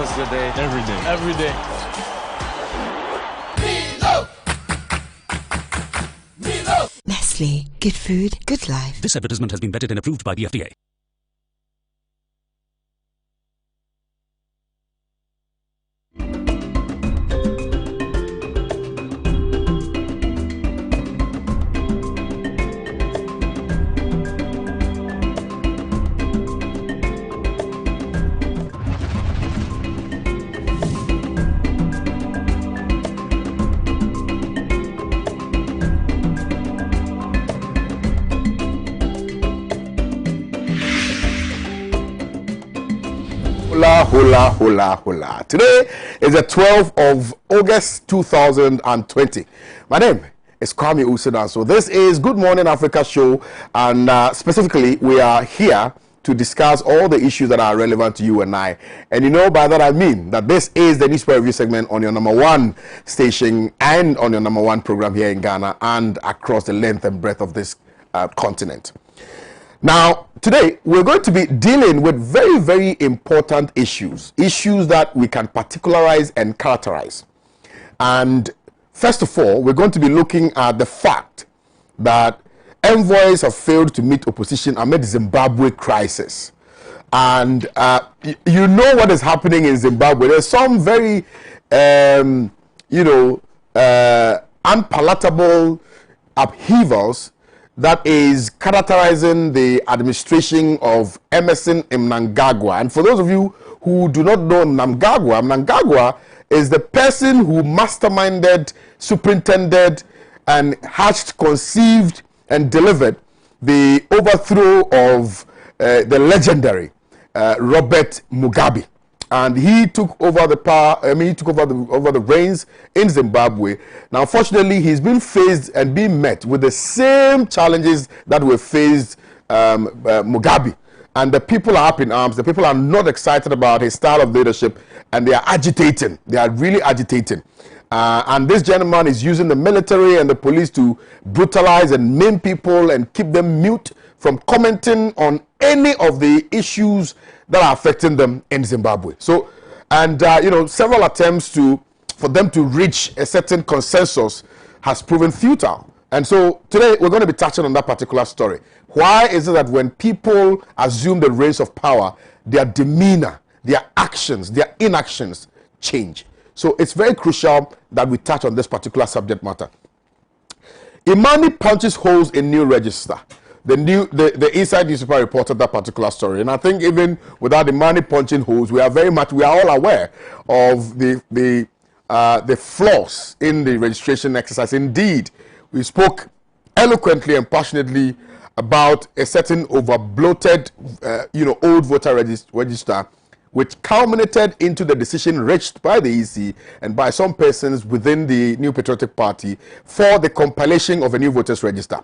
yesterday. Every day. Every day. Nestle. Good food, good life. This advertisement has been vetted and approved by the FDA. Hola, hola, hola. Today is the 12th of August 2020. My name is Kwame Owusu Danso. This is Good Morning Africa show, and specifically we are here to discuss all the issues that are relevant to you and I. And you know, by that I mean that this is the newspaper review segment on your number one station and on your number one program here in Ghana and across the length and breadth of this continent. Now, today we're going to be dealing with very, very important issues that we can particularize and characterize. And first of all, we're going to be looking at the fact that envoys have failed to meet opposition amid Zimbabwe crisis. And you know what is happening in Zimbabwe. There's some very, unpalatable upheavals that is characterizing the administration of Emmerson Mnangagwa. And for those of you who do not know Mnangagwa is the person who masterminded, superintended, and hatched, conceived, and delivered the overthrow of the legendary Robert Mugabe. And he took over the power. He took over the reins in Zimbabwe. Now, unfortunately, he's been faced and being met with the same challenges that were faced Mugabe. And the people are up in arms. The people are not excited about his style of leadership, and they are agitating. They are really agitating. And this gentleman is using the military and the police to brutalize and maim people and keep them mute from commenting on any of the issues that are affecting them in Zimbabwe. So, and several attempts for them to reach a certain consensus has proven futile. And so today we're going to be touching on that particular story. Why is it that when people assume the reins of power, their demeanor, their actions, their inactions change? So it's very crucial that we touch on this particular subject matter. Imani Punches holds a new register. The Inside newspaper reported that particular story, and I think even without the money punching holes, we are all aware of the flaws in the registration exercise. Indeed, we spoke eloquently and passionately about a certain over-bloated, old voter register, which culminated into the decision reached by the EC and by some persons within the New Patriotic Party for the compilation of a new voters register.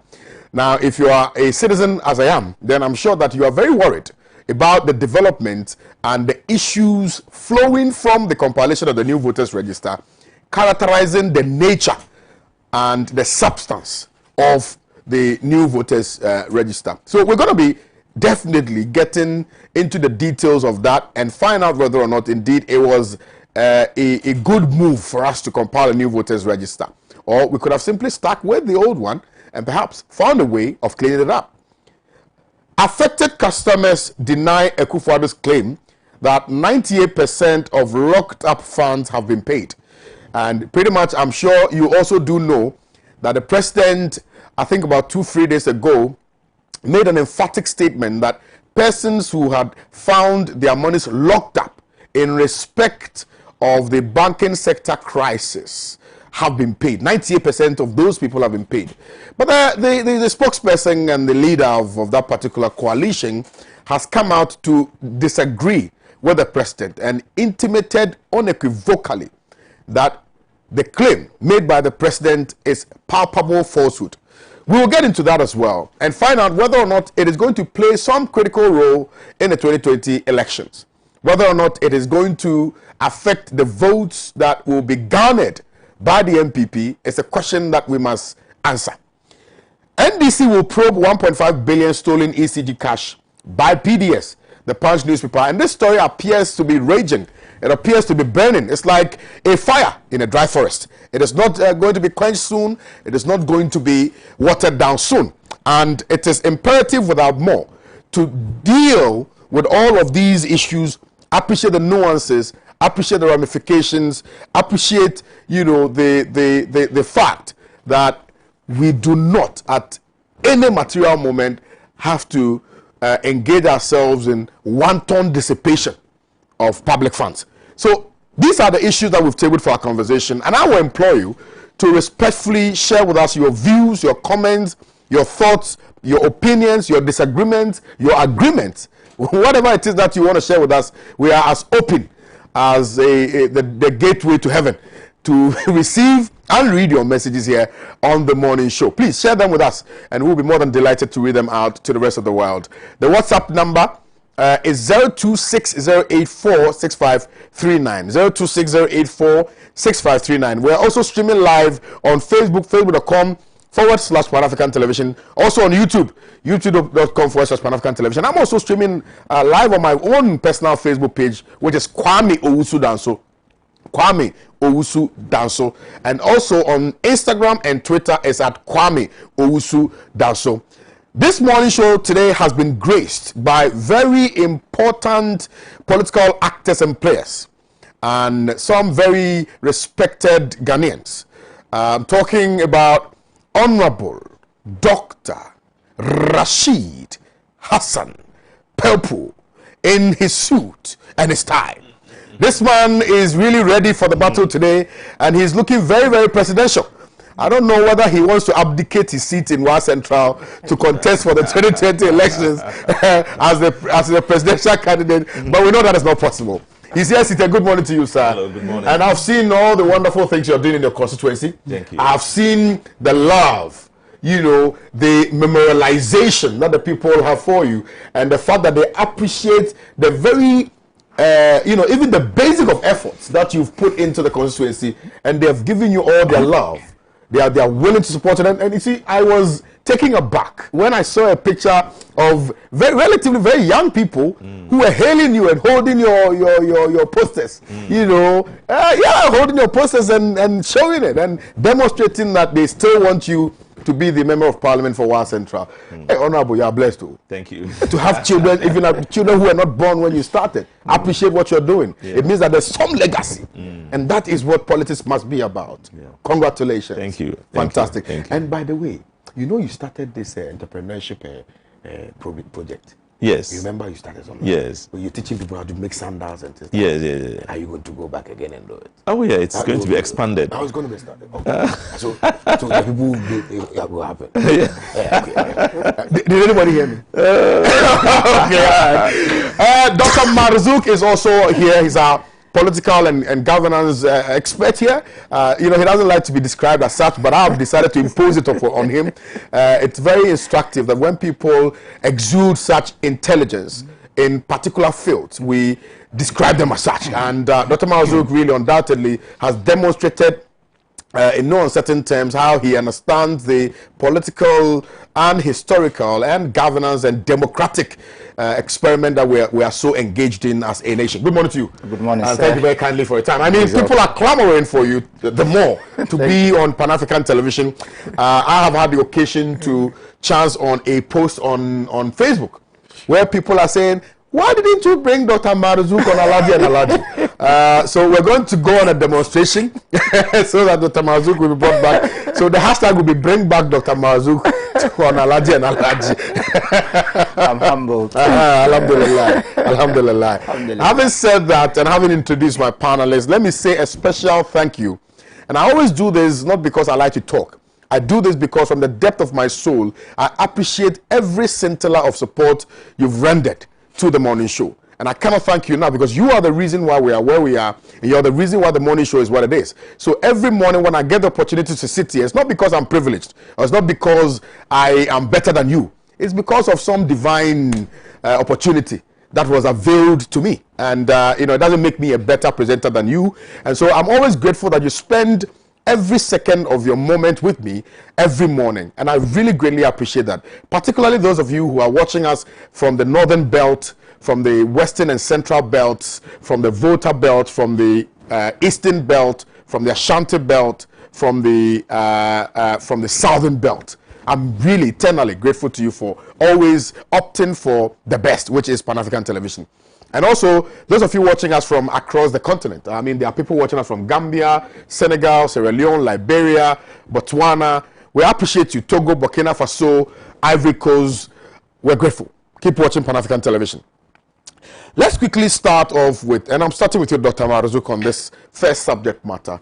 Now, if you are a citizen, as I am, then I'm sure that you are very worried about the development and the issues flowing from the compilation of the new voters register, characterizing the nature and the substance of the new voters register. So we're going to be definitely getting into the details of that and find out whether or not indeed it was a good move for us to compile a new voters register. Or we could have simply stuck with the old one and perhaps found a way of cleaning it up. Affected customers deny Akufo-Addo's claim that 98% of locked up funds have been paid. And pretty much, I'm sure you also do know that the president, I think about 2-3 days ago, made an emphatic statement that persons who had found their monies locked up in respect of the banking sector crisis have been paid. 98% of those people have been paid. But the spokesperson and the leader of that particular coalition has come out to disagree with the president and intimated unequivocally that the claim made by the president is palpable falsehood. We will get into that as well and find out whether or not it is going to play some critical role in the 2020 elections. Whether or not it is going to affect the votes that will be garnered by the MPP is a question that we must answer. NDC will probe 1.5 billion stolen ECG cash by PDS, the Punch newspaper. And this story appears to be raging It appears to be burning. It's like a fire in a dry forest. It is not going to be quenched soon. It is not going to be watered down soon. And it is imperative without more to deal with all of these issues, appreciate the nuances, appreciate the ramifications, appreciate, you know, the fact that we do not at any material moment have to engage ourselves in wanton dissipation of public funds. So these are the issues that we've tabled for our conversation, and I will implore you to respectfully share with us your views, your comments, your thoughts, your opinions, your disagreements, your agreements. Whatever it is that you want to share with us, we are as open as the gateway to heaven to receive and read your messages here on the morning show. Please share them with us, and we'll be more than delighted to read them out to the rest of the world. The WhatsApp number is 0260846539. 0260846539. We're also streaming live on Facebook, facebook.com/Pan-African Television. Also on YouTube, youtube.com/Pan-African Television. I'm also streaming live on my own personal Facebook page, which is Kwame Owusu Danso. Kwame Owusu Danso. And also on Instagram and Twitter is at Kwame Owusu Danso. This morning show today has been graced by very important political actors and players and some very respected Ghanaians. I'm talking about Honorable Dr. Rashid Hassan Pelpu in his suit and his tie. This man is really ready for the battle today, and he's looking very, very presidential. I don't know whether he wants to abdicate his seat in Wa Central to contest for the 2020 elections as the presidential candidate, but we know that is not possible. He's here, Sita. Good morning to you, sir. Hello, good morning. And I've seen all the wonderful things you're doing in your constituency. Thank you. I've seen the love, you know, the memorialization that the people have for you, and the fact that they appreciate the very you know, even the basic of efforts that you've put into the constituency, and they have given you all their love. They are willing to support it. And you see, I was taken aback when I saw a picture of relatively very young people who were hailing you and holding your posters. You know, holding your posters and showing it and demonstrating that they still want you to be the member of parliament for Wa Central. Hey, Honorable, you are blessed too. Thank you. To have children, even children who were not born when you started, appreciate what you're doing. Yeah. It means that there's some legacy. And that is what politics must be about. Yeah. Congratulations. Thank you. Fantastic. Thank you. And by the way, you know you started this entrepreneurship project. Yes. You remember you started something? Yes. Where you're teaching people how to make sandals and things. Yes. Are you going to go back again and do it? Oh yeah, it's going to be expanded. Now it's going to be expanded. Okay. So the people will happen. Okay. Did anybody hear me? Okay. Dr. Marzouk is also here. He's our political and governance expert here. You know, he doesn't like to be described as such, but I've decided to impose it on him. It's very instructive that when people exude such intelligence in particular fields, we describe them as such. And Dr. Marzouk really undoubtedly has demonstrated in no uncertain terms how he understands the political and historical and governance and democratic experiment that we are so engaged in as a nation. Good morning to you. Good morning, sir. Thank you very kindly for your time. I mean, people are clamoring for you the more to be on Pan-African Television. I have had the occasion to chance on a post on Facebook where people are saying, why didn't you bring Dr. Marzouk on Aladi and Aladi? So we're going to go on a demonstration so that Dr. Marzouk will be brought back. So the hashtag will be bring back Dr. Marzouk on Aladi and Aladi. I'm humbled. Alhamdulillah. Alhamdulillah. Having said that and having introduced my panelists, let me say a special thank you. And I always do this not because I like to talk. I do this because from the depth of my soul, I appreciate every scintilla of support you've rendered to the morning show. And I cannot thank you now because you are the reason why we are where we are, and you're the reason why the morning show is what it is. So every morning when I get the opportunity to sit here, it's not because I'm privileged, or it's not because I am better than you. It's because of some divine opportunity that was availed to me. And you know, it doesn't make me a better presenter than you. And so I'm always grateful that you spend every second of your moment with me every morning, and I really greatly appreciate that, particularly those of you who are watching us from the northern belt, from the western and central belts, from the Volta belt, from the eastern belt, from the Ashanti belt, from the southern belt. I'm really eternally grateful to you for always opting for the best, which is Pan-African television. And also, those of you watching us from across the continent. I mean, there are people watching us from Gambia, Senegal, Sierra Leone, Liberia, Botswana. We appreciate you. Togo, Burkina Faso, Ivory Coast. We're grateful. Keep watching Pan-African television. Let's quickly start off with, and I'm starting with you, Dr. Maruzuk, on this first subject matter,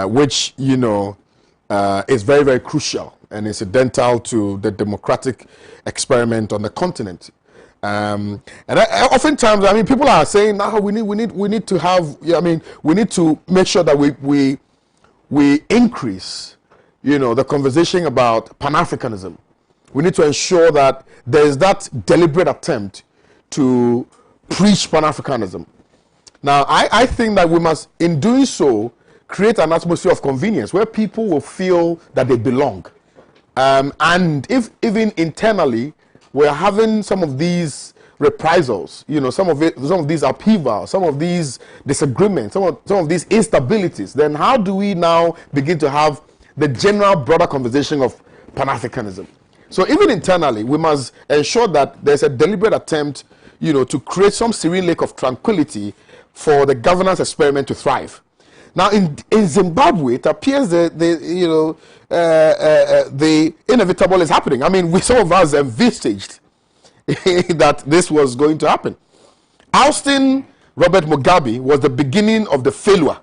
which, you know, is very, very crucial and incidental to the democratic experiment on the continent. And oftentimes, I mean, people are saying, "Now we need to have. I mean, we need to make sure that we increase, you know, the conversation about Pan-Africanism. We need to ensure that there is that deliberate attempt to preach Pan-Africanism. Now, I think that we must, in doing so, create an atmosphere of convenience where people will feel that they belong. And if even internally we're having some of these reprisals, you know, some of these upheavals, some of these disagreements, some of these instabilities, then how do we now begin to have the general broader conversation of Pan-Africanism? So even internally, we must ensure that there's a deliberate attempt, you know, to create some serene lake of tranquility for the governance experiment to thrive. Now, in Zimbabwe, it appears that the inevitable is happening. I mean, some of us envisaged that this was going to happen. Ousting Robert Mugabe was the beginning of the failure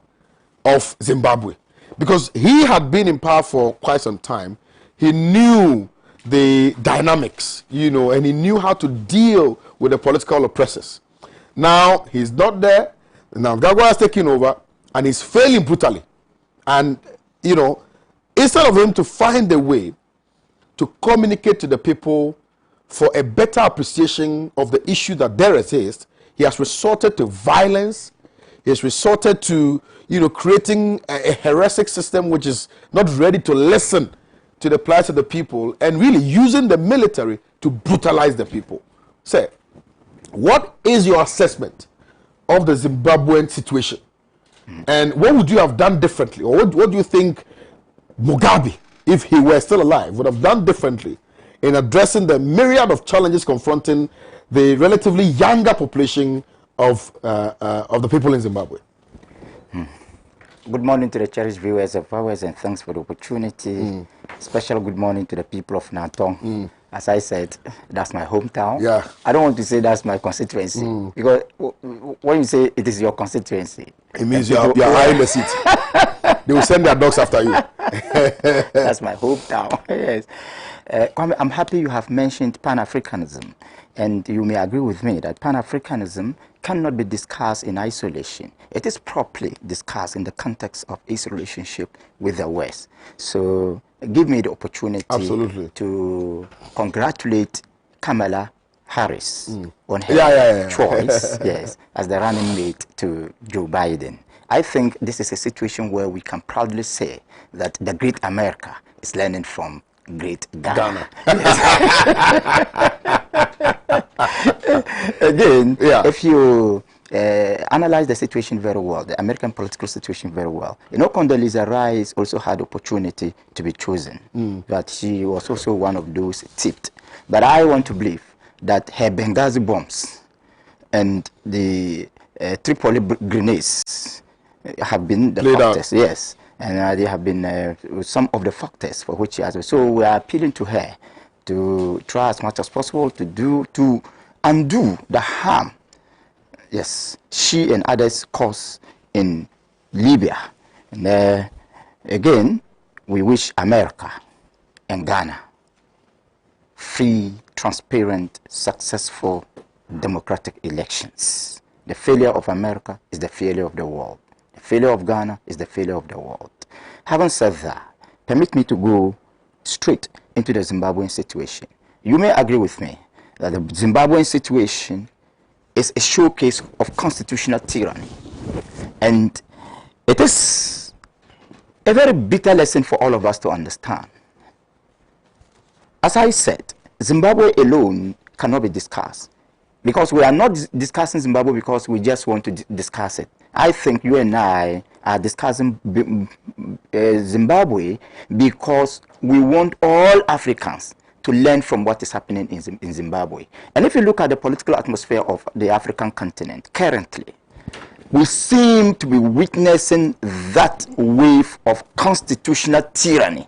of Zimbabwe, because he had been in power for quite some time. He knew the dynamics, you know, and he knew how to deal with the political oppressors. Now he's not there. Now Mnangagwa has taken over, and he's failing brutally. And, you know, instead of him to find a way to communicate to the people for a better appreciation of the issue that there exists, he has resorted to violence. He has resorted to, you know, creating a heretic system which is not ready to listen to the plight of the people, and really using the military to brutalize the people. Say, what is your assessment of the Zimbabwean situation? And what would you have done differently? Or what do you think Mugabe, if he were still alive, would have done differently in addressing the myriad of challenges confronting the relatively younger population of the people in Zimbabwe? Good morning to the cherished viewers of ours, and thanks for the opportunity. Special good morning to the people of Natong. As I said, that's my hometown. Yeah. I don't want to say that's my constituency, because when you say it is your constituency, it means you're high in the seat. They will send their dogs after you. That's my hometown. Yes. Kwame, I'm happy you have mentioned Pan-Africanism, and you may agree with me that Pan-Africanism cannot be discussed in isolation. It is properly discussed in the context of its relationship with the West. So give me the opportunity to congratulate Kamala Harris on her choice yes, as the running mate to Joe Biden. I think this is a situation where we can proudly say that the great America is learning from great Ghana. Again, if you analyze the situation very well, the American political situation very well, you know, Condoleezza Rice also had opportunity to be chosen, but she was also one of those tipped. But I want to believe that her Benghazi bombs and the Tripoli grenades have been the factors, yes, and they have been some of the factors for which she has. So we are appealing to her to try as much as possible to undo the harm, yes, she and others caused in Libya. And again, we wish America and Ghana free, transparent, successful, democratic elections. The failure of America is the failure of the world. The failure of Ghana is the failure of the world. Having said that, permit me to go straight into the Zimbabwean situation. You may agree with me that the Zimbabwean situation is a showcase of constitutional tyranny. And it is a very bitter lesson for all of us to understand. As I said, Zimbabwe alone cannot be discussed. Because we are not discussing Zimbabwe because we just want to discuss it. I think you and I are discussing Zimbabwe because we want all Africans to learn from what is happening in Zimbabwe. And if you look at the political atmosphere of the African continent currently, we seem to be witnessing that wave of constitutional tyranny.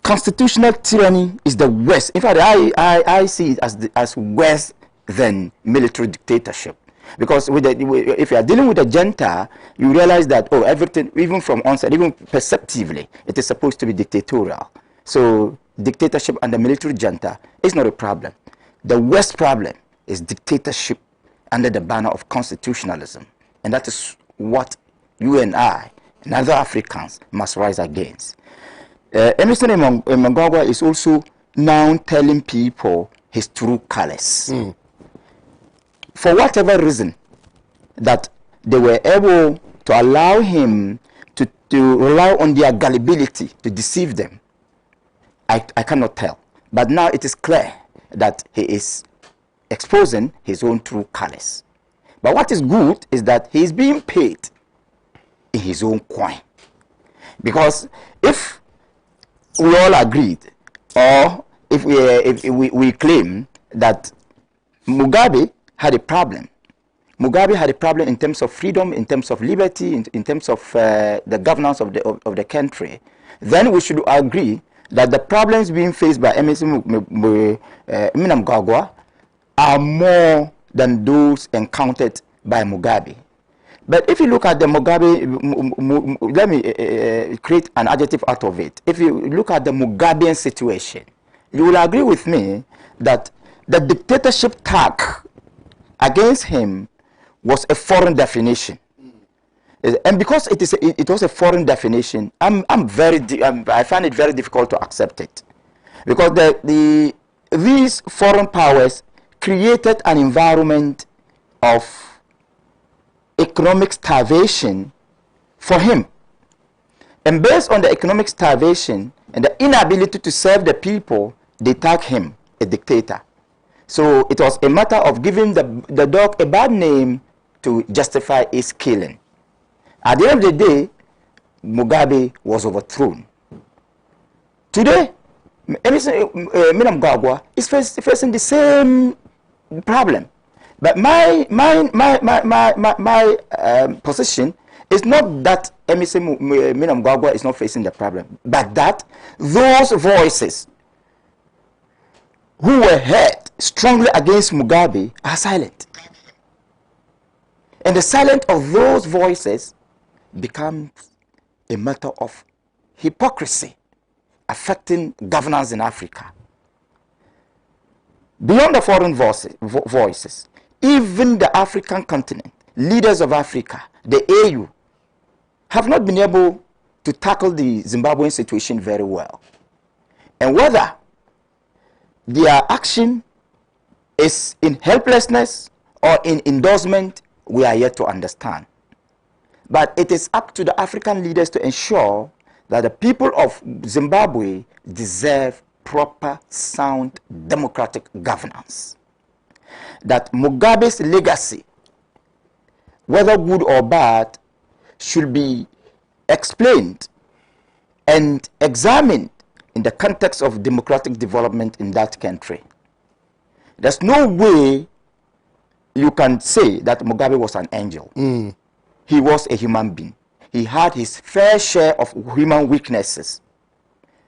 Constitutional tyranny is the worst. In fact, I see it as worse than military dictatorship. Because if you are dealing with a junta, you realize that, oh, everything, even from onset, even perceptively, it is supposed to be dictatorial. So dictatorship and the military junta is not a problem. The worst problem is dictatorship under the banner of constitutionalism. And that is what you and I and other Africans must rise against. Emerson Mnangagwa is also now telling people his true colors. For whatever reason that they were able to allow him to rely on their gullibility to deceive them, I cannot tell. But now it is clear that he is exposing his own true colors. But what is good is that he is being paid in his own coin. Because if we all agreed, or if we claim that Mugabe had a problem. Mugabe had a problem in terms of freedom, in terms of liberty, in terms of the governance of the country. Then we should agree that the problems being faced by Emerson Mnangagwa are more than those encountered by Mugabe. But if you look at the Mugabe, let me create an adjective out of it. If you look at the Mugabean situation, you will agree with me that the dictatorship tag against him was a foreign definition. And because it was a foreign definition, I find it very difficult to accept it. Because these foreign powers created an environment of economic starvation for him. And based on the economic starvation and the inability to serve the people, they tag him a dictator. So it was a matter of giving the dog a bad name to justify its killing. At the end of the day, Mugabe was overthrown. Today, Mnangagwa is facing the same problem. But my position is not that Emerson Mnangagwa is not facing the problem, but that those voices who were heard strongly against Mugabe are silent. And the silence of those voices becomes a matter of hypocrisy affecting governance in Africa. Beyond the foreign voices, even the African continent, leaders of Africa, the AU, have not been able to tackle the Zimbabwean situation very well. And whether their action is in helplessness or in endorsement, we are yet to understand. But it is up to the African leaders to ensure that the people of Zimbabwe deserve proper, sound, democratic governance. That Mugabe's legacy, whether good or bad, should be explained and examined in the context of democratic development in that country. There's no way you can say that Mugabe was an angel. He was a human being. He had his fair share of human weaknesses.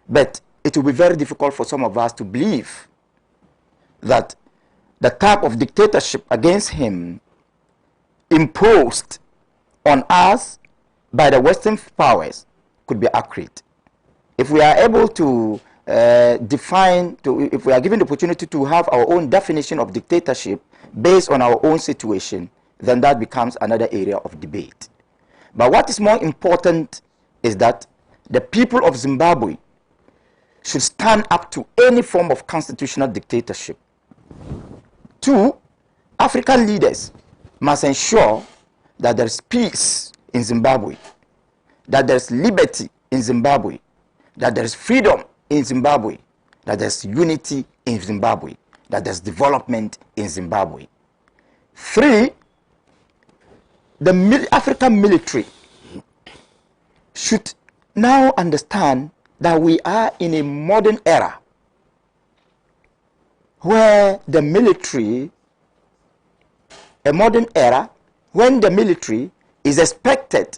But it will be very difficult for some of us to believe that the type of dictatorship against him imposed on us by the Western powers could be accurate. If we are able to if we are given the opportunity to have our own definition of dictatorship based on our own situation, then that becomes another area of debate. But what is more important is that the people of Zimbabwe should stand up to any form of constitutional dictatorship. Two, African leaders must ensure that there is peace in Zimbabwe, that there is liberty in Zimbabwe, that there is freedom in Zimbabwe, that there's unity in Zimbabwe, that there's development in Zimbabwe. 3, the African military should now understand that we are in a modern era where the military, a modern era when the military is expected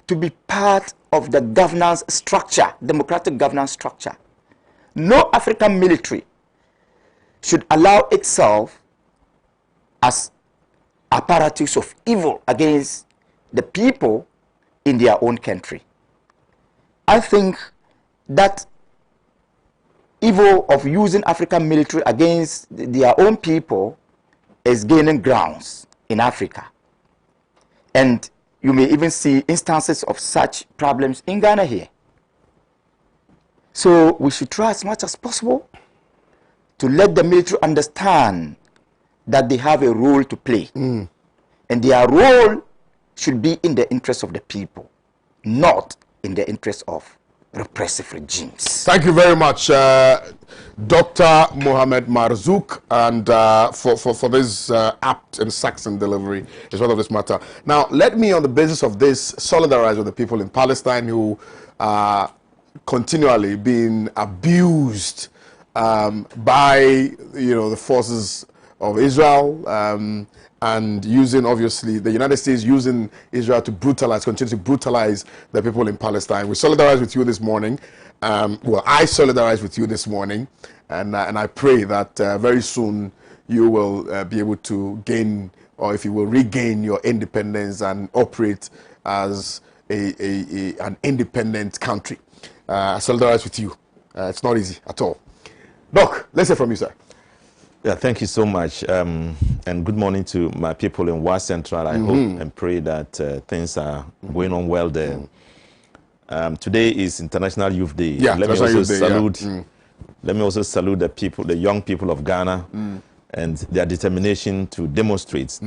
to be part of the governance structure, democratic governance structure. No African military should allow itself as apparatus of evil against the people in their own country. I think that evil of using African military against their own people is gaining grounds in Africa. And you may even see instances of such problems in Ghana here. So we should try as much as possible to let the military understand that they have a role to play. And their role should be in the interest of the people, not in the interest of repressive regimes. Thank you very much, Dr. Mohamed Marzouk, and for this apt and Saxon delivery as well of this matter. Now, let me, on the basis of this, solidarize with the people in Palestine who are continually being abused by, the forces of Israel, and using, obviously, the United States using Israel to continue to brutalize the people in Palestine. We solidarize with you this morning. Well, I solidarize with you this morning, and I pray that very soon you will be able to gain, or if you will regain your independence and operate as an independent country. I solidarize with you. It's not easy at all. Doc, let's hear from you, sir. Yeah, thank you so much. And good morning to my people in West Central. I hope and pray that things are going on well there. Today is International Youth Day. Yeah, Let me also salute the people, the young people of Ghana, and their determination to demonstrate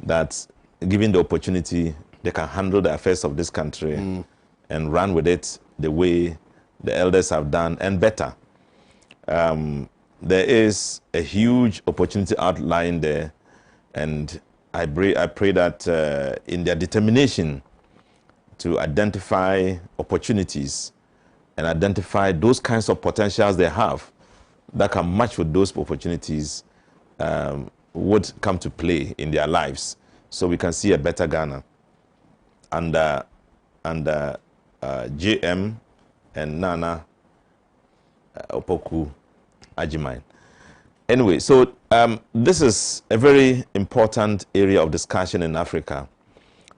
that, given the opportunity, they can handle the affairs of this country and run with it the way the elders have done and better. There is a huge opportunity outlined there, and I pray that in their determination to identify opportunities and identify those kinds of potentials they have that can match with those opportunities would come to play in their lives, so we can see a better Ghana. And JM and Nana Opoku Ajimine. Anyway, so this is a very important area of discussion in Africa.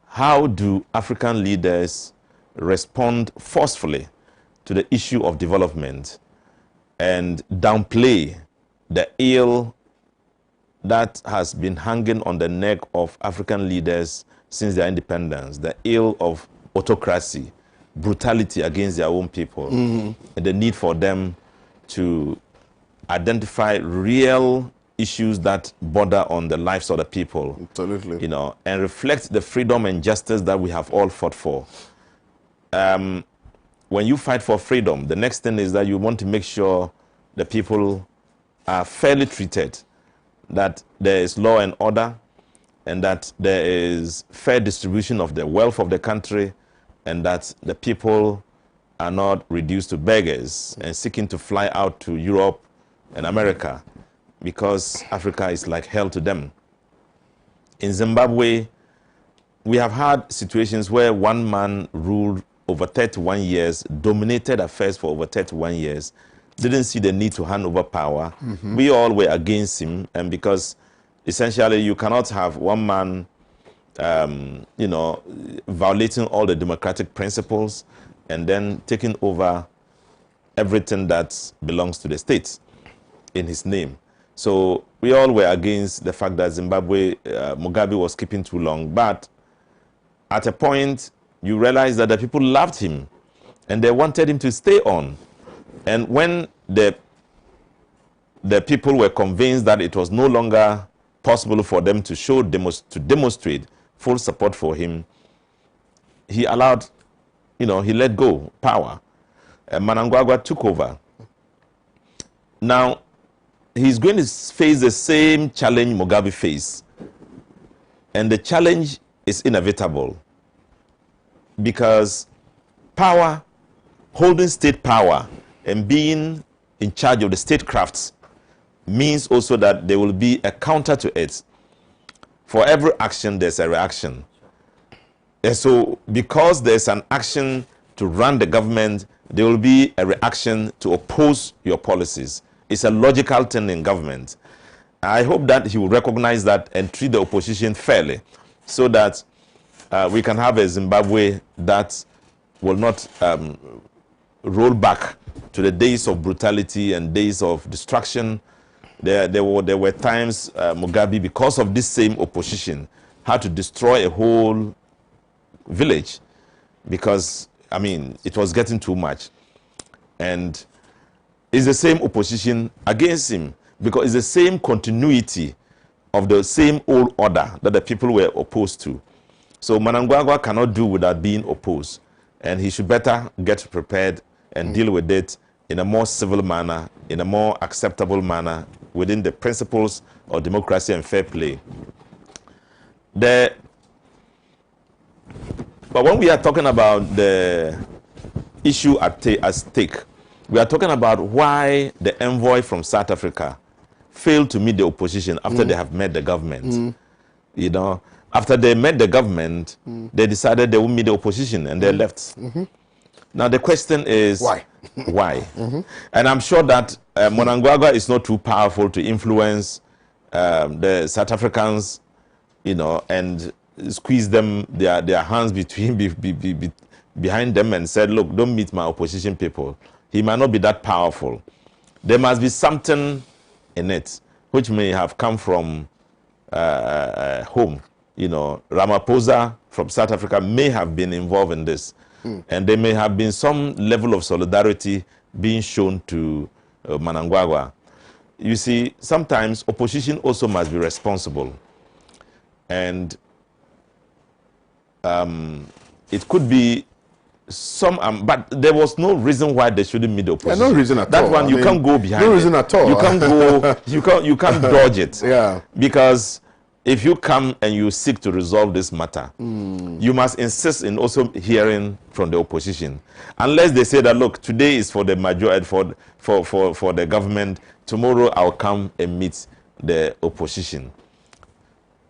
How do African leaders respond forcefully to the issue of development and downplay the ill that has been hanging on the neck of African leaders since their independence, the ill of autocracy, brutality against their own people, and the need for them to identify real issues that border on the lives of the people. Absolutely. And reflect the freedom and justice that we have all fought for. When you fight for freedom, the next thing is that you want to make sure the people are fairly treated, that there is law and order, and that there is fair distribution of the wealth of the country, and that the people are not reduced to beggars and seeking to fly out to Europe and America because Africa is like hell to them. In Zimbabwe, we have had situations where one man ruled over 31 years, dominated affairs for over 31 years, didn't see the need to hand over power. We all were against him, and because essentially you cannot have one man violating all the democratic principles and then taking over everything that belongs to the state in his name. So we all were against the fact that Zimbabwe, Mugabe was keeping too long. But at a point, you realize that the people loved him and they wanted him to stay on. And when the people were convinced that it was no longer possible for them to demonstrate full support for him, he allowed, he let go power. Mnangagwa took over. Now, he's going to face the same challenge Mugabe faced. And the challenge is inevitable. Because power, holding state power and being in charge of the statecrafts means also that there will be a counter to it. For every action, there's a reaction. And so, because there's an action to run the government, there will be a reaction to oppose your policies. It's a logical thing in government. I hope that he will recognize that and treat the opposition fairly, so that we can have a Zimbabwe that will not roll back to the days of brutality and days of destruction. There were times Mugabe, because of this same opposition, had to destroy a whole village because, I mean, it was getting too much. And it's the same opposition against him because it's the same continuity of the same old order that the people were opposed to. So Mnangagwa cannot do without being opposed. And he should better get prepared and deal with it in a more civil manner, in a more acceptable manner, within the principles of democracy and fair play. But when we are talking about the issue at stake, we are talking about why the envoy from South Africa failed to meet the opposition after they have met the government. You know, after they met the government, they decided they would meet the opposition and they left. Now the question is why? Why? And I'm sure that Mnangagwa is not too powerful to influence the South Africans, you know, and squeeze them their hands behind them and said, look, don't meet my opposition people. He might not be that powerful. There must be something in it which may have come from home. You know, Ramaphosa from South Africa may have been involved in this. And there may have been some level of solidarity being shown to Mnangagwa. You see, sometimes opposition also must be responsible. And it could be but there was no reason why they shouldn't meet the opposition. No reason at all. That one, you can't go behind. No reason at all. You can't go. You can't dodge it. Yeah. Because if you come and you seek to resolve this matter, you must insist in also hearing from the opposition. Unless they say that, look, today is for the majority, for the government. Tomorrow I'll come and meet the opposition.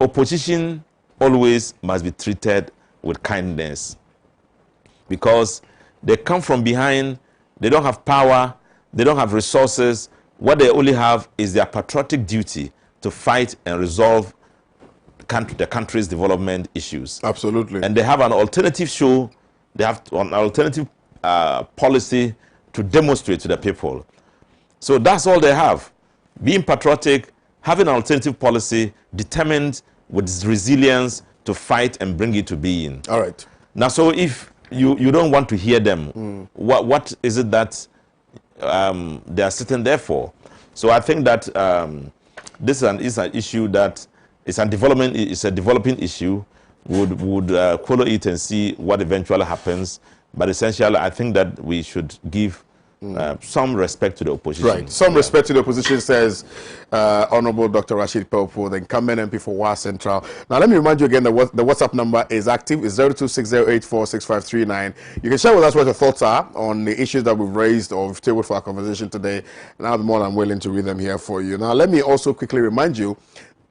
Opposition always must be treated with kindness, because they come from behind, they don't have power, they don't have resources. What they only have is their patriotic duty to fight and resolve the country's development issues. Absolutely. And they have an alternative show, they have an alternative policy to demonstrate to the people. So that's all they have. Being patriotic, having an alternative policy, determined with resilience to fight and bring it to being. All right. Now, so if you don't want to hear them, what is it that they are sitting there for? So I think that this is an issue that it's a developing issue. Would follow it and see what eventually happens. But essentially, I think that we should give some respect to the opposition. Right. Some respect to the opposition, says Honorable Dr. Rashid Pelpo, the incumbent MP for Wa Central. Now, let me remind you again that the WhatsApp number is active. It's 0260846539. You can share with us what your thoughts are on the issues that we've raised or we've tabled for our conversation today. And I'll be more than willing to read them here for you. Now, let me also quickly remind you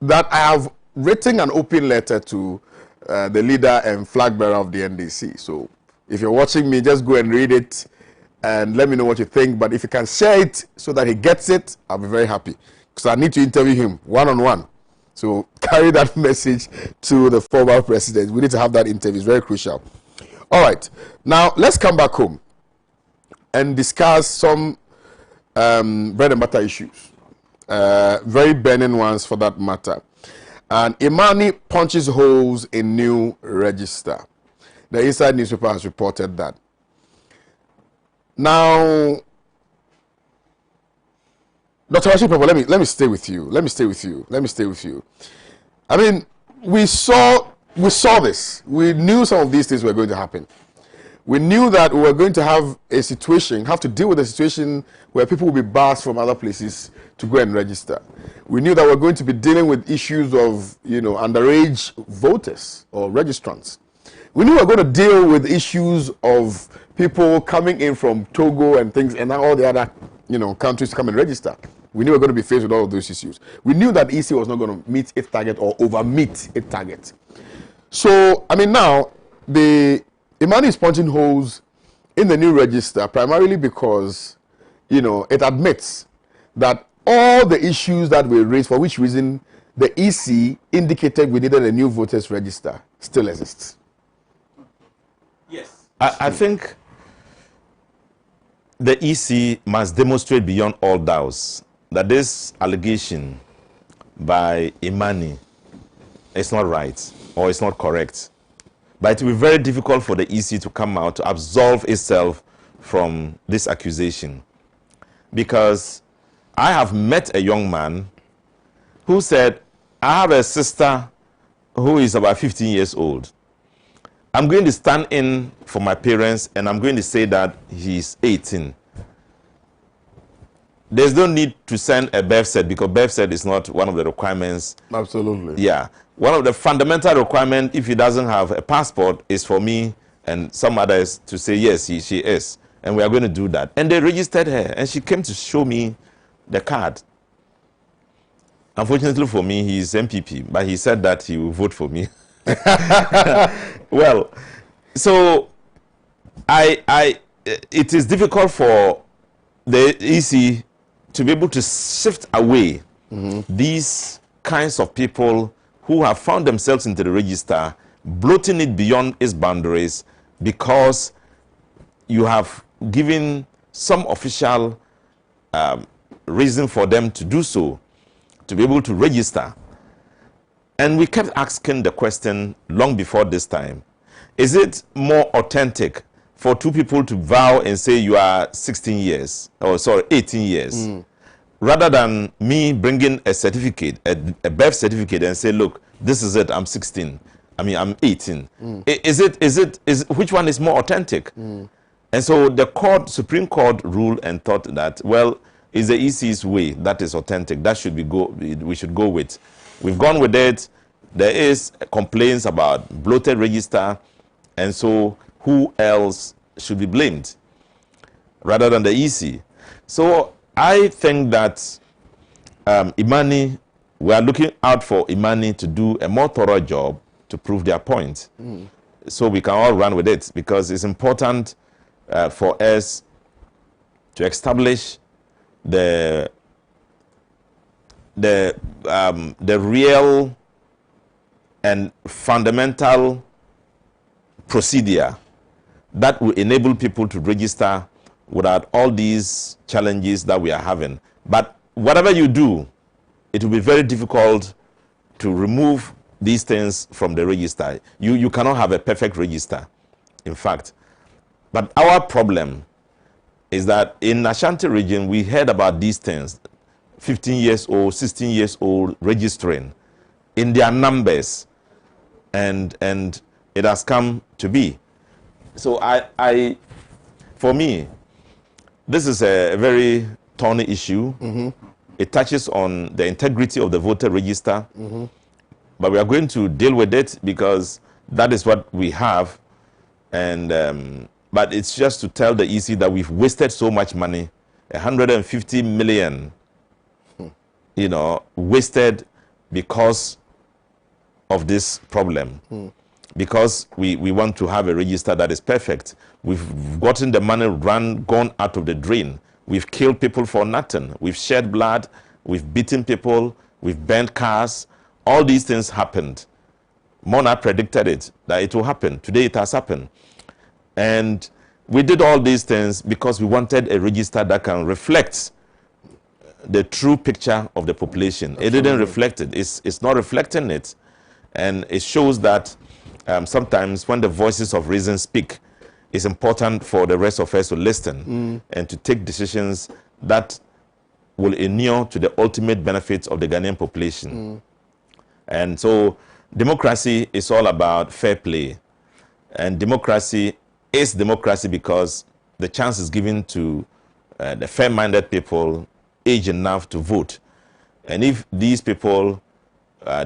that I have written an open letter to the leader and flag bearer of the NDC. So if you're watching me, just go and read it and let me know what you think. But if you can share it so that he gets it, I'll be very happy, because I need to interview him one-on-one. So carry that message to the former president. We need to have that interview. It's very crucial. All right. Now, let's come back home and discuss some bread and butter issues. Very burning ones for that matter. And Imani Punches holes in new register. The Inside newspaper has reported that. Now, Dr. Rashid Pelpo, let me stay with you. I mean, we saw this. We knew some of these things were going to happen. We knew that we were going to have to deal with a situation where people will be barred from other places to go and register. We knew that we were going to be dealing with issues of, underage voters or registrants. We knew we were going to deal with issues of people coming in from Togo and things, and all the other, countries to come and register. We knew we were going to be faced with all of those issues. We knew that EC was not going to meet its target or over-meet its target. So, now, Imani is punching holes in the new register primarily because, it admits that all the issues that were raised, for which reason the EC indicated we needed a new voters register, still exists. Yes. I think the EC must demonstrate beyond all doubts that this allegation by Imani is not right or it's not correct. But it will be very difficult for the EC to come out to absolve itself from this accusation. Because I have met a young man who said, I have a sister who is about 15 years old. I'm going to stand in for my parents and I'm going to say that he's 18. There's no need to send a birth cert because birth cert is not one of the requirements. Absolutely. Yeah. One of the fundamental requirements, if he doesn't have a passport, is for me and some others to say, yes, she is. And we are going to do that. And they registered her, and she came to show me the card. Unfortunately for me, he is MPP, but he said that he will vote for me. Well, so it is difficult for the EC to be able to shift away these kinds of people who have found themselves into the register, bloating it beyond its boundaries because you have given some official reason for them to do so, to be able to register. And we kept asking the question long before this time, is it more authentic for two people to vow and say you are 18 years, rather than me bringing a certificate, a birth certificate, and say, look, this is it, I'm 16. I'm 18. Which one is more authentic? And so the Supreme Court ruled and thought that, well, it's the EC's way that is authentic. That we should go with. We've gone with it. There is complaints about bloated register, and so who else should be blamed rather than the EC? So I think that Imani, we are looking out for Imani to do a more thorough job to prove their point. So we can all run with it because it's important for us to establish the real and fundamental procedure that will enable people to register without all these challenges that we are having. But whatever you do, it will be very difficult to remove these things from the register. You cannot have a perfect register, in fact. But our problem is that in Ashanti region, we heard about these things, 15 years old, 16 years old, registering in their numbers. And it has come to be. So for me, this is a very thorny issue. It touches on the integrity of the voter register. But we are going to deal with it because that is what we have. And but it's just to tell the EC that we've wasted so much money, 150 million, wasted because of this problem. Because we want to have a register that is perfect. We've gotten the money gone out of the drain. We've killed people for nothing. We've shed blood. We've beaten people. We've burnt cars. All these things happened. Mona predicted it, that it will happen. Today it has happened. And we did all these things because we wanted a register that can reflect the true picture of the population. Absolutely. It didn't reflect it. It's not reflecting it. And it shows that sometimes when the voices of reason speak, it's important for the rest of us to listen and to take decisions that will inure to the ultimate benefits of the Ghanaian population. And so democracy is all about fair play. And democracy is democracy because the chance is given to the fair-minded people age enough to vote. And if these people,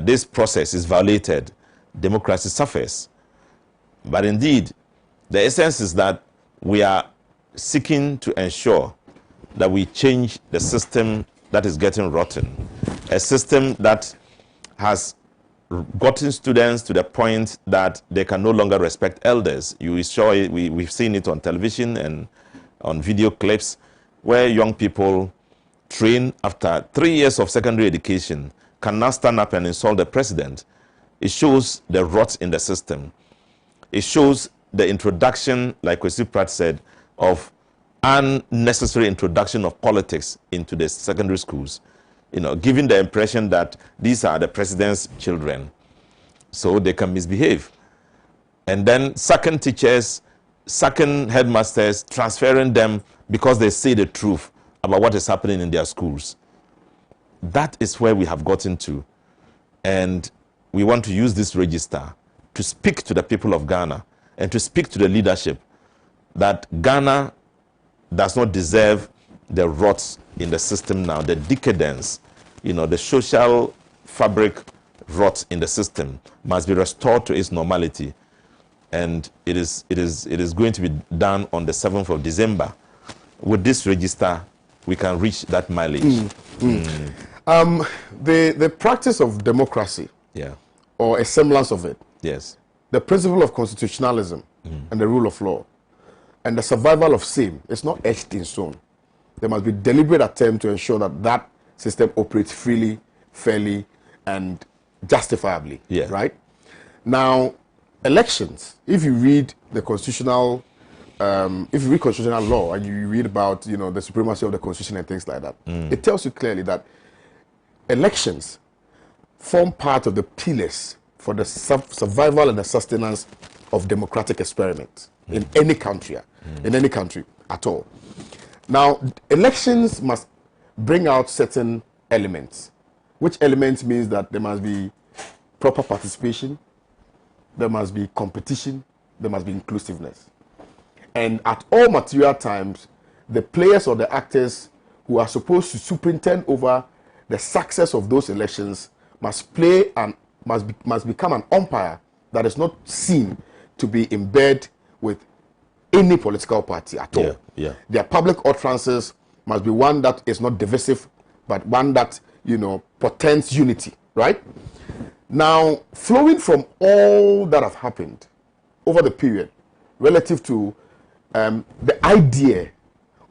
this process is violated, democracy suffers. But indeed, the essence is that we are seeking to ensure that we change the system that is getting rotten, a system that has gotten students to the point that they can no longer respect elders. You saw it, we've seen it on television and on video clips where young people trained after 3 years of secondary education can now stand up and insult the president. It shows the rot in the system. It shows the introduction, like Kwesi Pratt said, of unnecessary introduction of politics into the secondary schools, giving the impression that these are the president's children, so they can misbehave. And then sacking teachers, sacking headmasters, transferring them because they say the truth about what is happening in their schools. That is where we have gotten to. And we want to use this register to speak to the people of Ghana and to speak to the leadership that Ghana does not deserve the rot in the system now, the decadence, the social fabric rot in the system must be restored to its normality. And it is going to be done on the 7th of December. With this register, we can reach that mileage. The practice of democracy, or a semblance of it, the principle of constitutionalism and the rule of law, and the survival of same is not etched in stone. There must be deliberate attempt to ensure that that system operates freely, fairly, and justifiably. Right? Now, elections, if you read the constitutional, if you read constitutional law and you read about the supremacy of the constitution and things like that, it tells you clearly that elections form part of the pillars for the survival and the sustenance of democratic experiments in any country, at all. Now, elections must bring out certain elements, which elements means that there must be proper participation, there must be competition, there must be inclusiveness. And at all material times, the players or the actors who are supposed to superintend over the success of those elections must play and must become an umpire that is not seen to be in bed with any political party at all. Their public utterances must be one that is not divisive, but one that portends unity, right? Now, flowing from all that have happened over the period relative to the idea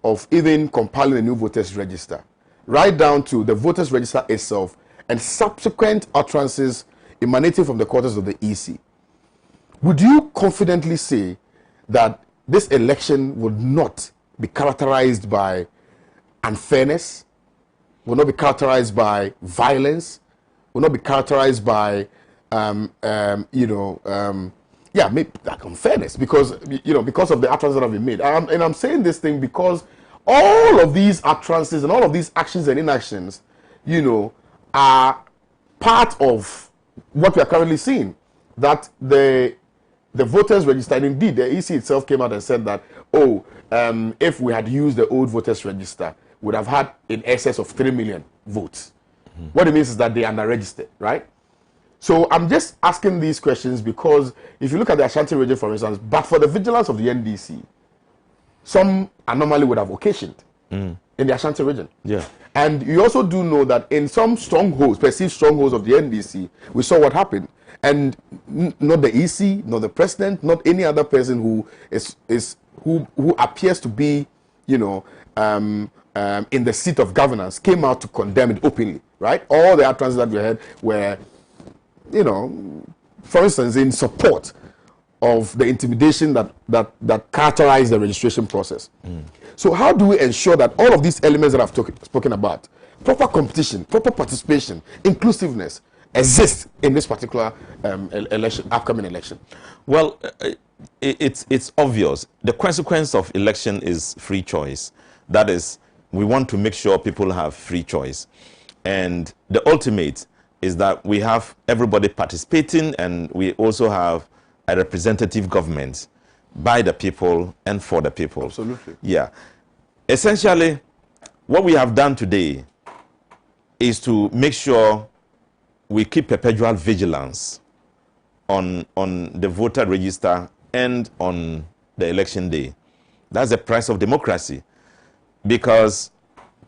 of even compiling a new voters register, right down to the voters register itself and subsequent utterances emanating from the quarters of the EC, would you confidently say that this election would not be characterized by unfairness, will not be characterized by violence, will not be characterized by maybe like unfairness, because because of the utterances that have been made? And I'm saying this thing because all of these utterances and all of these actions and inactions, are part of what we are currently seeing. That the voters register, and indeed the EC itself came out and said that, if we had used the old voters register, we would have had in excess of 3 million votes. What it means is that they are unregistered, right? So I'm just asking these questions because if you look at the Ashanti region, for instance, but for the vigilance of the NDC, some anomaly would have occasioned in the Ashanti region. And you also do know that in some strongholds, perceived strongholds of the NDC, we saw what happened. And not the EC, not the president, not any other person who who appears to be, in the seat of governance, came out to condemn it openly, right? All the utterances that we heard were, for instance, in support of the intimidation that characterized the registration process. So how do we ensure that all of these elements that I've spoken about, proper competition, proper participation, inclusiveness, exist in this particular upcoming election? Well, it's obvious. The consequence of election is free choice. That is, we want to make sure people have free choice. And the ultimate is that we have everybody participating, and we also have a representative government by the people and for the people. Absolutely. Yeah. Essentially, what we have done today is to make sure we keep perpetual vigilance on the voter register and on the election day. That's the price of democracy. Because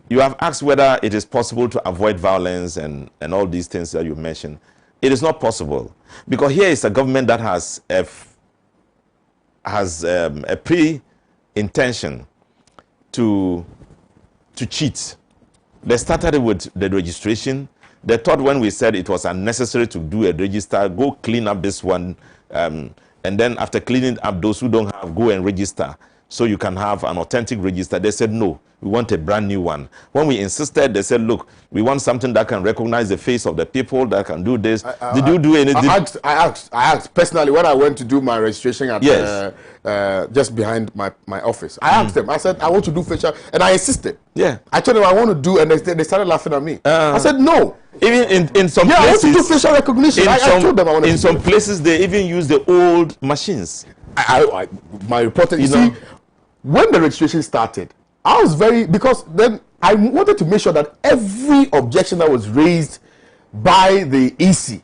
you have asked whether it is possible to avoid violence and all these things that you mentioned. It is not possible. Because here is a government that has a pre-intention to cheat. They started with the registration. They thought when we said it was unnecessary to do a register, go clean up this one, and then after cleaning up those who don't have, go and register so you can have an authentic register. They said, no, we want a brand new one. When we insisted, they said, look, we want something that can recognize the face of the people, that can do this. Did you do anything? I asked personally when I went to do my registration at Yes. Just behind my office. I asked them, I said, I want to do facial, and I insisted. Yeah. I told them I want to do, and they started laughing at me. I said, no. Even in some Yeah, places, I want to do facial recognition. I told them I want to in some places, they even use the old machines. My reporter, you know. see, when the registration started, I was because then I wanted to make sure that every objection that was raised by the EC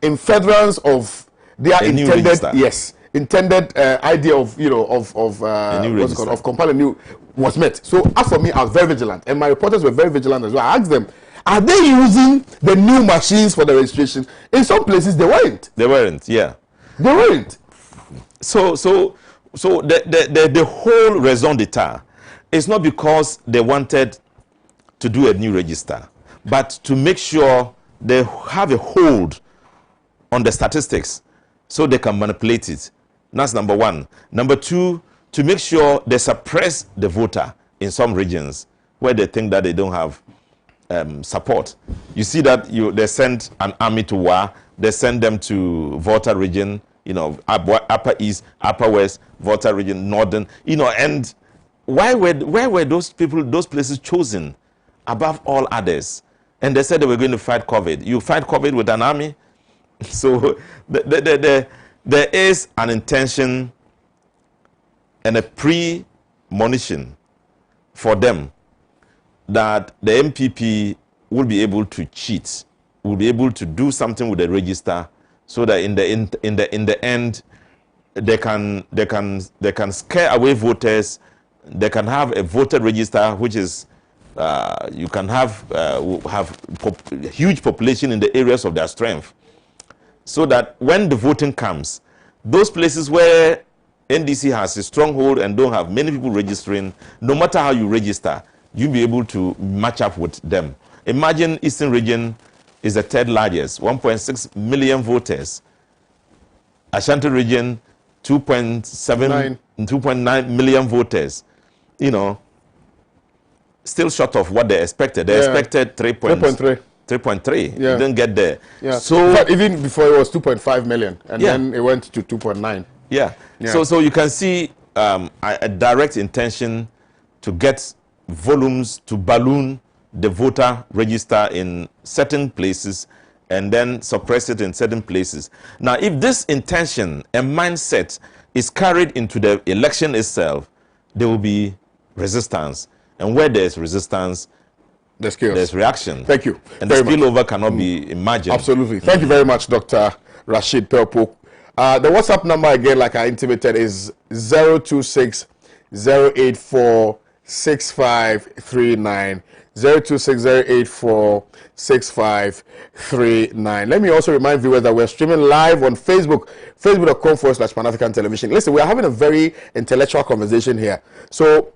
in furtherance of their intended idea of of compiling new was met. So as for me, I was very vigilant, and my reporters were very vigilant as well. I asked them, are they using the new machines for the registration? In some places, they weren't. They weren't. Yeah. They weren't. So the whole raison d'etat is not because they wanted to do a new register, but to make sure they have a hold on the statistics so they can manipulate it. That's number one. Number two, to make sure they suppress the voter in some regions where they think that they don't have support. You see that they send an army to war, they send them to Volta region, Upper East, Upper West, Volta region, Northern, and where were those places chosen above all others? And they said they were going to fight COVID. You fight COVID with an army? So there is an intention and a premonition for them that the MPP will be able to cheat, will be able to do something with the register, so that in the end they can scare away voters. They can have a voter register, which is you can have huge population in the areas of their strength, so that when the voting comes, those places where NDC has a stronghold and don't have many people registering, no matter how you register, you'll be able to match up with them. Imagine Eastern region is the third largest, 1.6 million voters. Ashanti region, 2.9 million voters. Still short of what they expected. They expected 3.3. 3.3. Yeah. Didn't get there. Yeah. So but even before it was 2.5 million, and then it went to 2.9. Yeah. So you can see a direct intention to get volumes, to balloon the voter register in certain places and then suppress it in certain places. Now, if this intention and mindset is carried into the election itself, there will be resistance. And where there's resistance, there's reaction. Thank you. And the spillover cannot be imagined. Absolutely. Thank you very much, Dr. Rashid Pelpo. The WhatsApp number, again, like I intimated, is 026-084-6539. 026-084-6539. Let me also remind viewers that we're streaming live on Facebook, facebook.com/Pan-African Television. Listen, we're having a very intellectual conversation here. So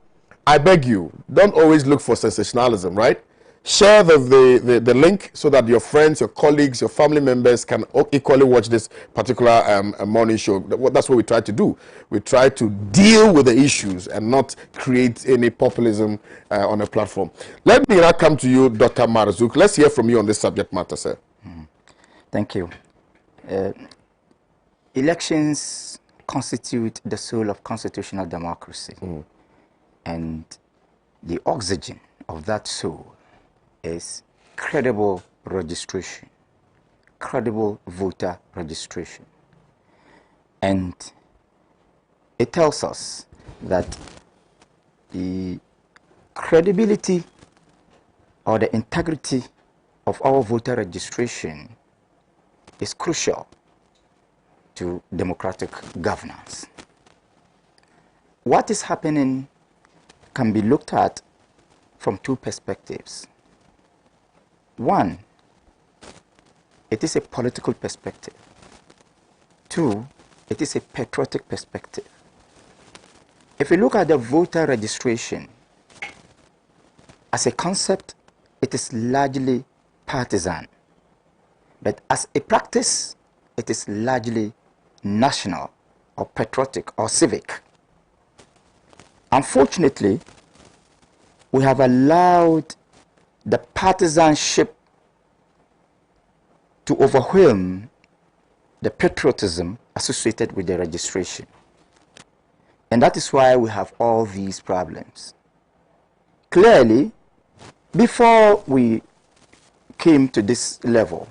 I beg you, don't always look for sensationalism, right? Share the link so that your friends, your colleagues, your family members can equally watch this particular morning show. That's what we try to do. We try to deal with the issues and not create any populism on a platform. Let me now come to you, Dr. Marzouk. Let's hear from you on this subject matter, sir. Thank you. Elections constitute the soul of constitutional democracy. And the oxygen of that soul is credible registration, credible voter registration. And it tells us that the credibility or the integrity of our voter registration is crucial to democratic governance. What is happening can be looked at from two perspectives. One, it is a political perspective. Two, it is a patriotic perspective. If you look at the voter registration as a concept, it is largely partisan. But as a practice, it is largely national or patriotic or civic. Unfortunately, we have allowed the partisanship to overwhelm the patriotism associated with the registration. And that is why we have all these problems. Clearly, before we came to this level,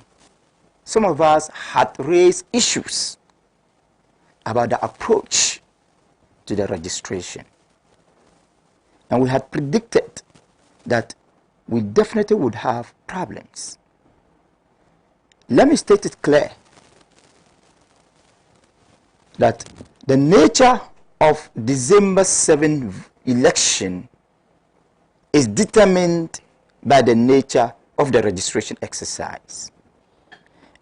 some of us had raised issues about the approach to the registration. And we had predicted that we definitely would have problems. Let me state it clear that the nature of December 7 election is determined by the nature of the registration exercise.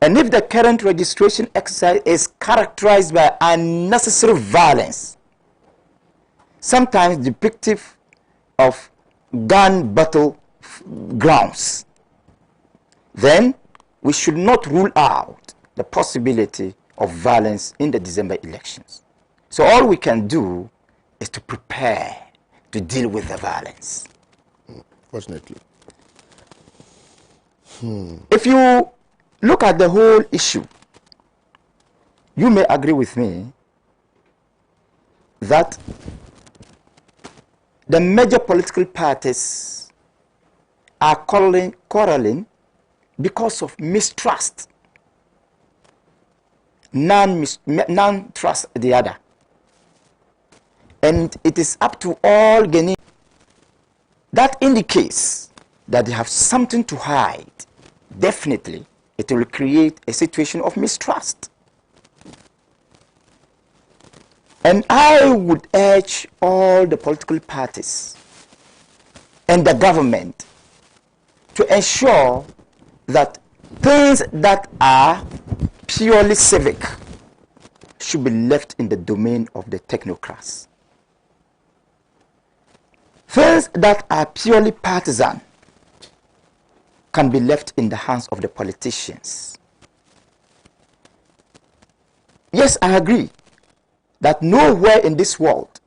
And if the current registration exercise is characterized by unnecessary violence, sometimes depictive of gun battle grounds, then we should not rule out the possibility of violence in the December elections. So all we can do is to prepare to deal with the violence. Fortunately. If you look at the whole issue, you may agree with me that the major political parties are quarreling because of mistrust. None trust the other. And it is up to all Ghanaians. That indicates that they have something to hide. Definitely, it will create a situation of mistrust. And I would urge all the political parties and the government to ensure that things that are purely civic should be left in the domain of the technocrats. Things that are purely partisan can be left in the hands of the politicians. Yes, I agree that nowhere in this world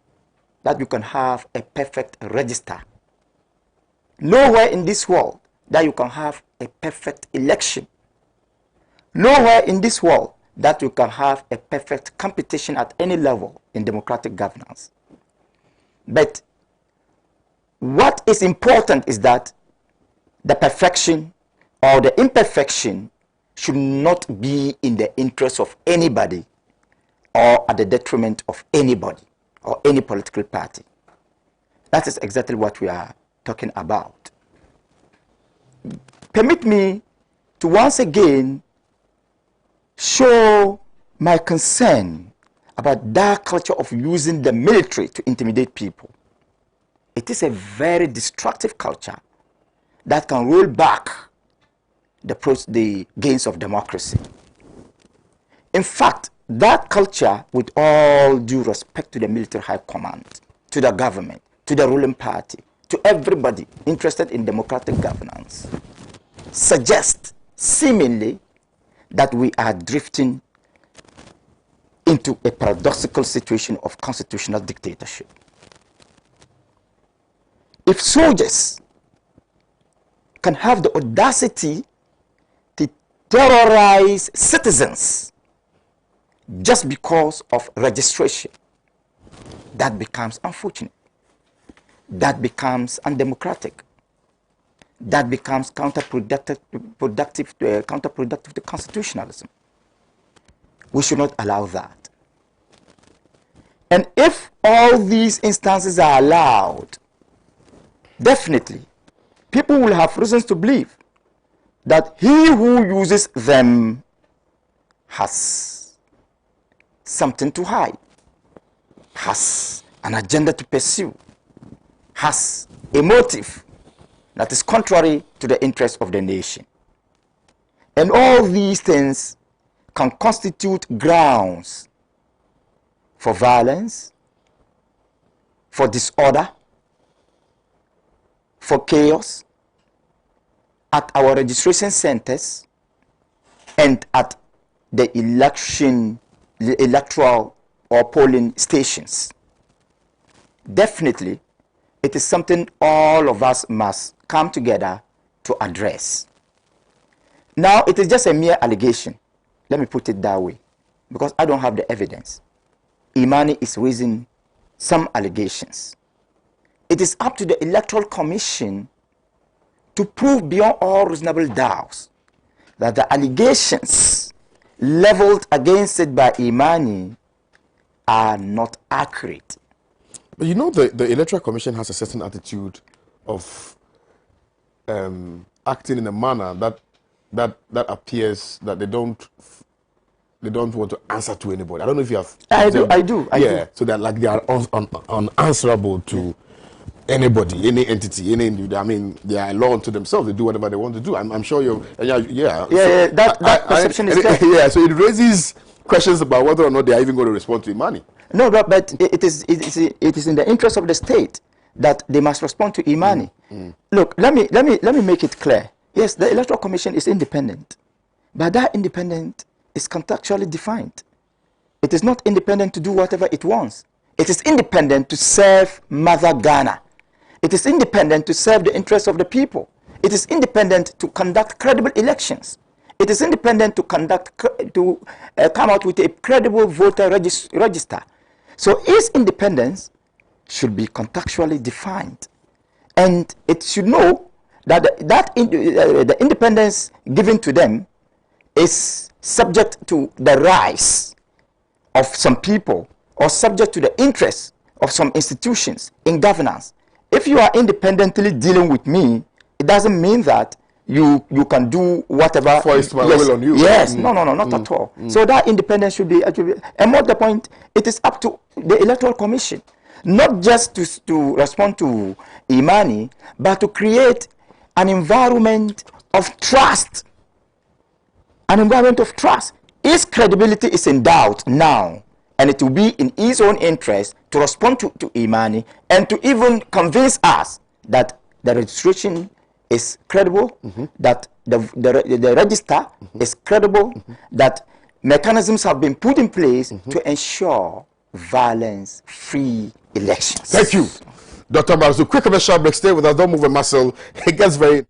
that you can have a perfect register. Nowhere in this world that you can have a perfect election. Nowhere in this world that you can have a perfect competition at any level in democratic governance. But what is important is that the perfection or the imperfection should not be in the interest of anybody or at the detriment of anybody or any political party. That is exactly what we are talking about. Permit me to once again show my concern about that culture of using the military to intimidate people. It is a very destructive culture that can roll back the gains of democracy. In fact, that culture, with all due respect to the military high command, to the government, to the ruling party, to everybody interested in democratic governance, suggests seemingly that we are drifting into a paradoxical situation of constitutional dictatorship. If soldiers can have the audacity to terrorize citizens just because of registration, that becomes unfortunate. That becomes undemocratic. That becomes counterproductive to constitutionalism. We should not allow that. And if all these instances are allowed, definitely, people will have reasons to believe that he who uses them has something to hide, has an agenda to pursue, has a motive that is contrary to the interests of the nation. And all these things can constitute grounds for violence, for disorder, for chaos at our registration centers and at the electoral or polling stations. Definitely, it is something all of us must come together to address. Now, it is just a mere allegation. Let me put it that way, because I don't have the evidence. Imani is raising some allegations. It is up to the Electoral Commission to prove beyond all reasonable doubts that the allegations leveled against it by Imani are not accurate. But you know, the Electoral Commission has a certain attitude of acting in a manner that appears that they don't want to answer to anybody. I don't know if you have. I do. So that like they are unanswerable to anybody, any entity, any individual. I mean, they are law unto themselves. They do whatever they want to do. I'm sure you're. That perception is there. Yeah. So it raises questions about whether or not they are even going to respond to Imani. No, but it is in the interest of the state that they must respond to Imani. Look, let me make it clear. Yes, the Electoral Commission is independent, but that independent is contractually defined. It is not independent to do whatever it wants. It is independent to serve Mother Ghana. It is independent to serve the interests of the people. It is independent to conduct credible elections. It is independent to come out with a credible voter register. So its independence should be contractually defined, and it should know that the independence given to them is subject to the rise of some people or subject to the interests of some institutions in governance. If you are independently dealing with me, it doesn't mean that you can do whatever. Forced my will on you. Yes, no, not at all. So that independence should be, and more the point, it is up to the Electoral Commission, not just to respond to Imani, but to create an environment of trust. An environment of trust. His credibility is in doubt now, and it will be in his own interest to respond to Imani and to even convince us that the registration is credible, that the register is credible, that mechanisms have been put in place to ensure violence-free elections. Thank you, Dr. Marzu. Quick commercial break. Stay with us. Don't move a muscle. It gets very...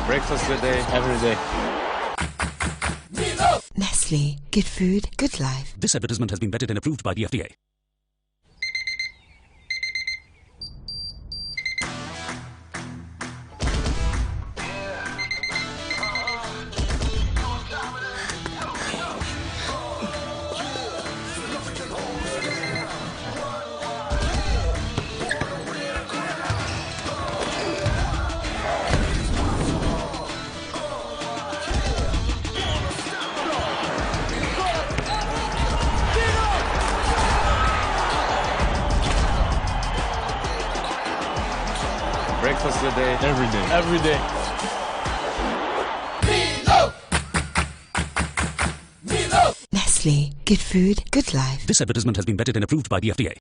Breakfast good day, every day. Nestle. Good food, good life. This advertisement has been vetted and approved by the FDA. Breakfast good day, every day. Every day. Nestle. Good food, good life. This advertisement has been vetted and approved by the FDA.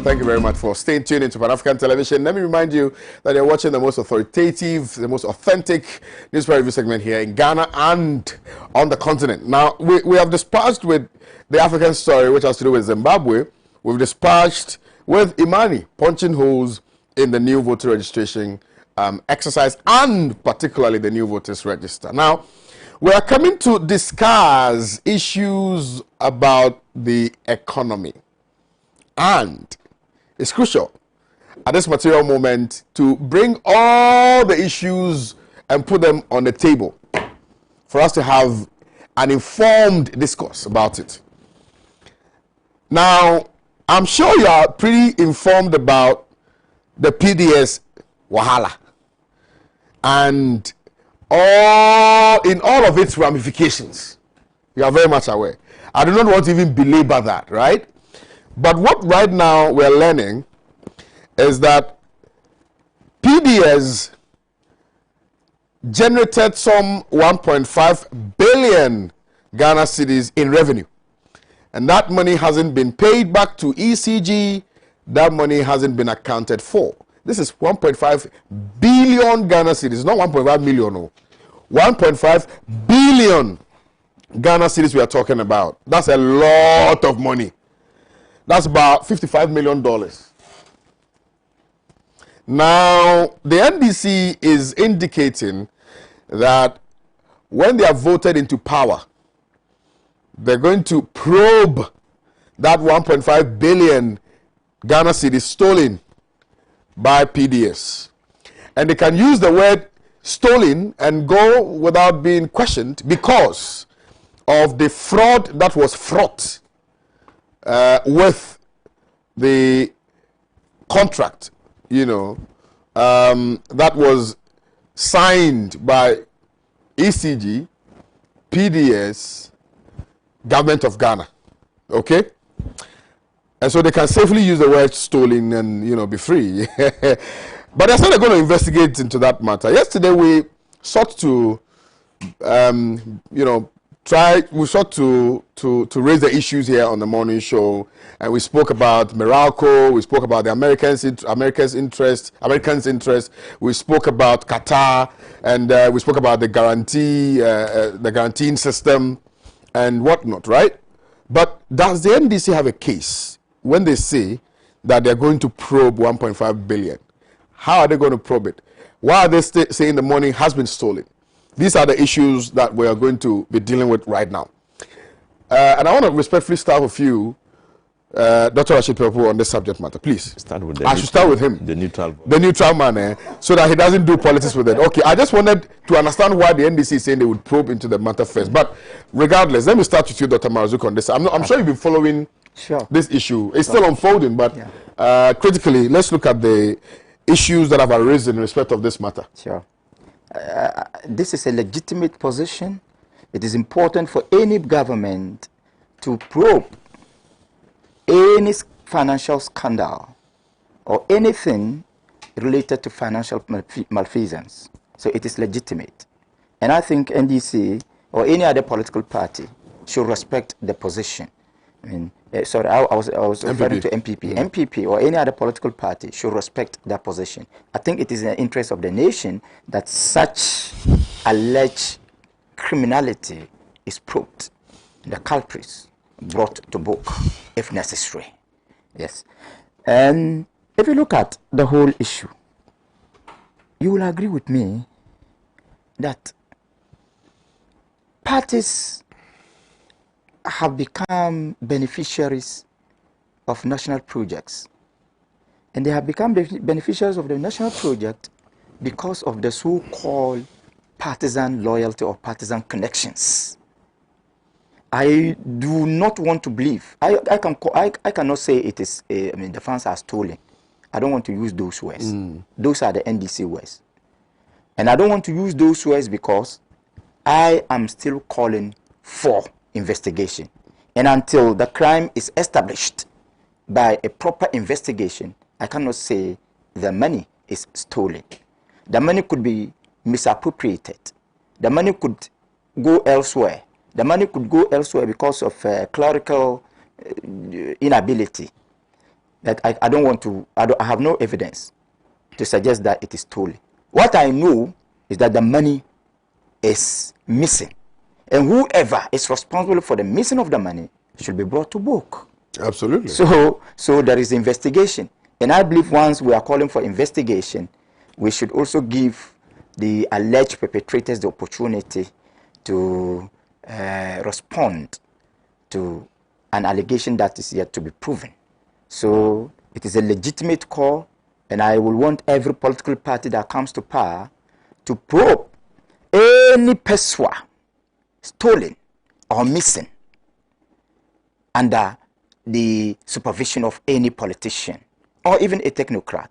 Thank you very much for staying tuned into Pan-African Television. Let me remind you that you're watching the most authoritative, the most authentic newspaper review segment here in Ghana and on the continent. Now, we have dispatched with the African story, which has to do with Zimbabwe. We've dispatched with Imani punching holes in the new voter registration exercise and particularly the new voters register. Now, we are coming to discuss issues about the economy. And it's crucial at this material moment to bring all the issues and put them on the table for us to have an informed discourse about it. Now, I'm sure you are pretty informed about the PDS Wahala and in all of its ramifications. You are very much aware. I do not want to even belabor that, right? But what right now we're learning is that PDS generated some 1.5 billion Ghana cedis in revenue. And that money hasn't been paid back to ECG. That money hasn't been accounted for. This is 1.5 billion Ghana cedis, not 1.5 million. No. 1.5 billion Ghana cedis we are talking about. That's a lot of money. That's about $55 million. Now, the NDC is indicating that when they are voted into power, they're going to probe that 1.5 billion Ghana cedis stolen by PDS. And they can use the word stolen and go without being questioned because of the fraud that was fraught with the contract, that was signed by ECG, PDS, Government of Ghana. Okay? And so they can safely use the word stolen and, be free. But they're still going to investigate into that matter. Yesterday we sought to, we sought to raise the issues here on the morning show, and we spoke about Morocco, we spoke about the Americans' interest, we spoke about Qatar, and we spoke about the guaranteeing system and whatnot, right? But does the NDC have a case when they say that they're going to probe 1.5 billion? How are they going to probe it? Why are they saying the money has been stolen? These are the issues that we are going to be dealing with right now. And I want to respectfully start with you, Dr. Rashid Pepo, on this subject matter. Please. I should start with him. The neutral man, so that he doesn't do politics with it. Okay, I just wanted to understand why the NDC is saying they would probe into the matter first. But regardless, let me start with you, Dr. Marzuka, on this. I'm sure you've been following this issue. It's still unfolding, but critically, let's look at the issues that have arisen in respect of this matter. Sure. This is a legitimate position. It is important for any government to probe any financial scandal or anything related to financial malfeasance. So it is legitimate. And I think NDC or any other political party should respect the position. I mean, sorry, I was referring to MPP. MPP or any other political party should respect that position. I think it is in the interest of the nation that such alleged criminality is probed, the culprits brought to book if necessary. Yes. And if you look at the whole issue, you will agree with me that parties have become beneficiaries of national projects. And they have become beneficiaries of the national project because of the so-called partisan loyalty or partisan connections. I do not want to believe. I cannot say it is, the funds are stolen. I don't want to use those words. Those are the NDC words. And I don't want to use those words because I am still calling for investigation. And until the crime is established by a proper investigation, I cannot say the money is stolen. The money could be misappropriated. The money could go elsewhere. The money could go elsewhere because of clerical inability. that I don't want to, I have no evidence to suggest that it is stolen. What I know is that the money is missing. And whoever is responsible for the missing of the money should be brought to book. Absolutely. So there is investigation. And I believe once we are calling for investigation, we should also give the alleged perpetrators the opportunity to respond to an allegation that is yet to be proven. So it is a legitimate call, and I will want every political party that comes to power to probe any peswa stolen or missing under the supervision of any politician or even a technocrat.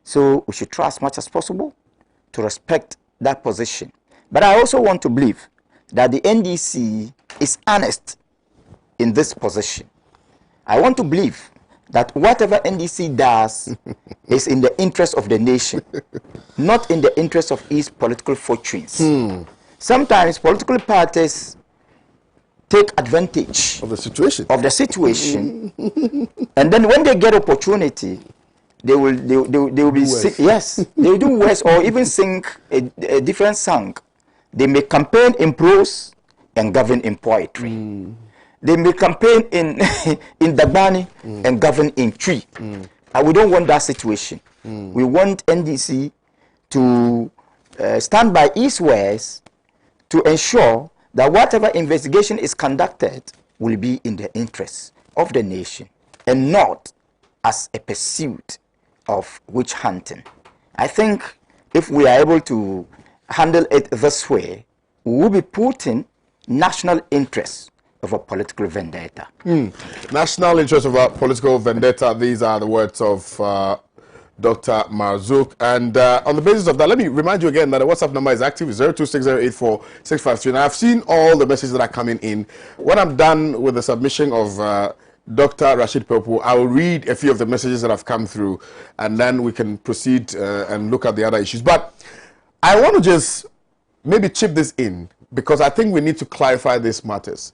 So we should try as much as possible to respect that position. But I also want to believe that the NDC is honest in this position. I want to believe that whatever NDC does is in the interest of the nation, not in the interest of its political fortunes. Sometimes political parties take advantage Of the situation. And then when they get opportunity, they will be sick. Yes, they will do worse or even sing a different song. They may campaign in prose and govern in poetry. They may campaign in Dagbani and govern in Tree. We don't want that situation. We want NDC to stand by its words to ensure that whatever investigation is conducted will be in the interest of the nation and not as a pursuit of witch hunting. I think if we are able to handle it this way, we will be putting national interests over political vendetta. National interest over political vendetta. These are the words of Dr. Marzouk. And on the basis of that, let me remind you again that the WhatsApp number is active, 0260846539. I've seen all the messages that are coming in. When I'm done with the submission of Dr. Rashid Popo, I will read a few of the messages that have come through, and then we can proceed and look at the other issues. But I want to just maybe chip this in, because I think we need to clarify these matters.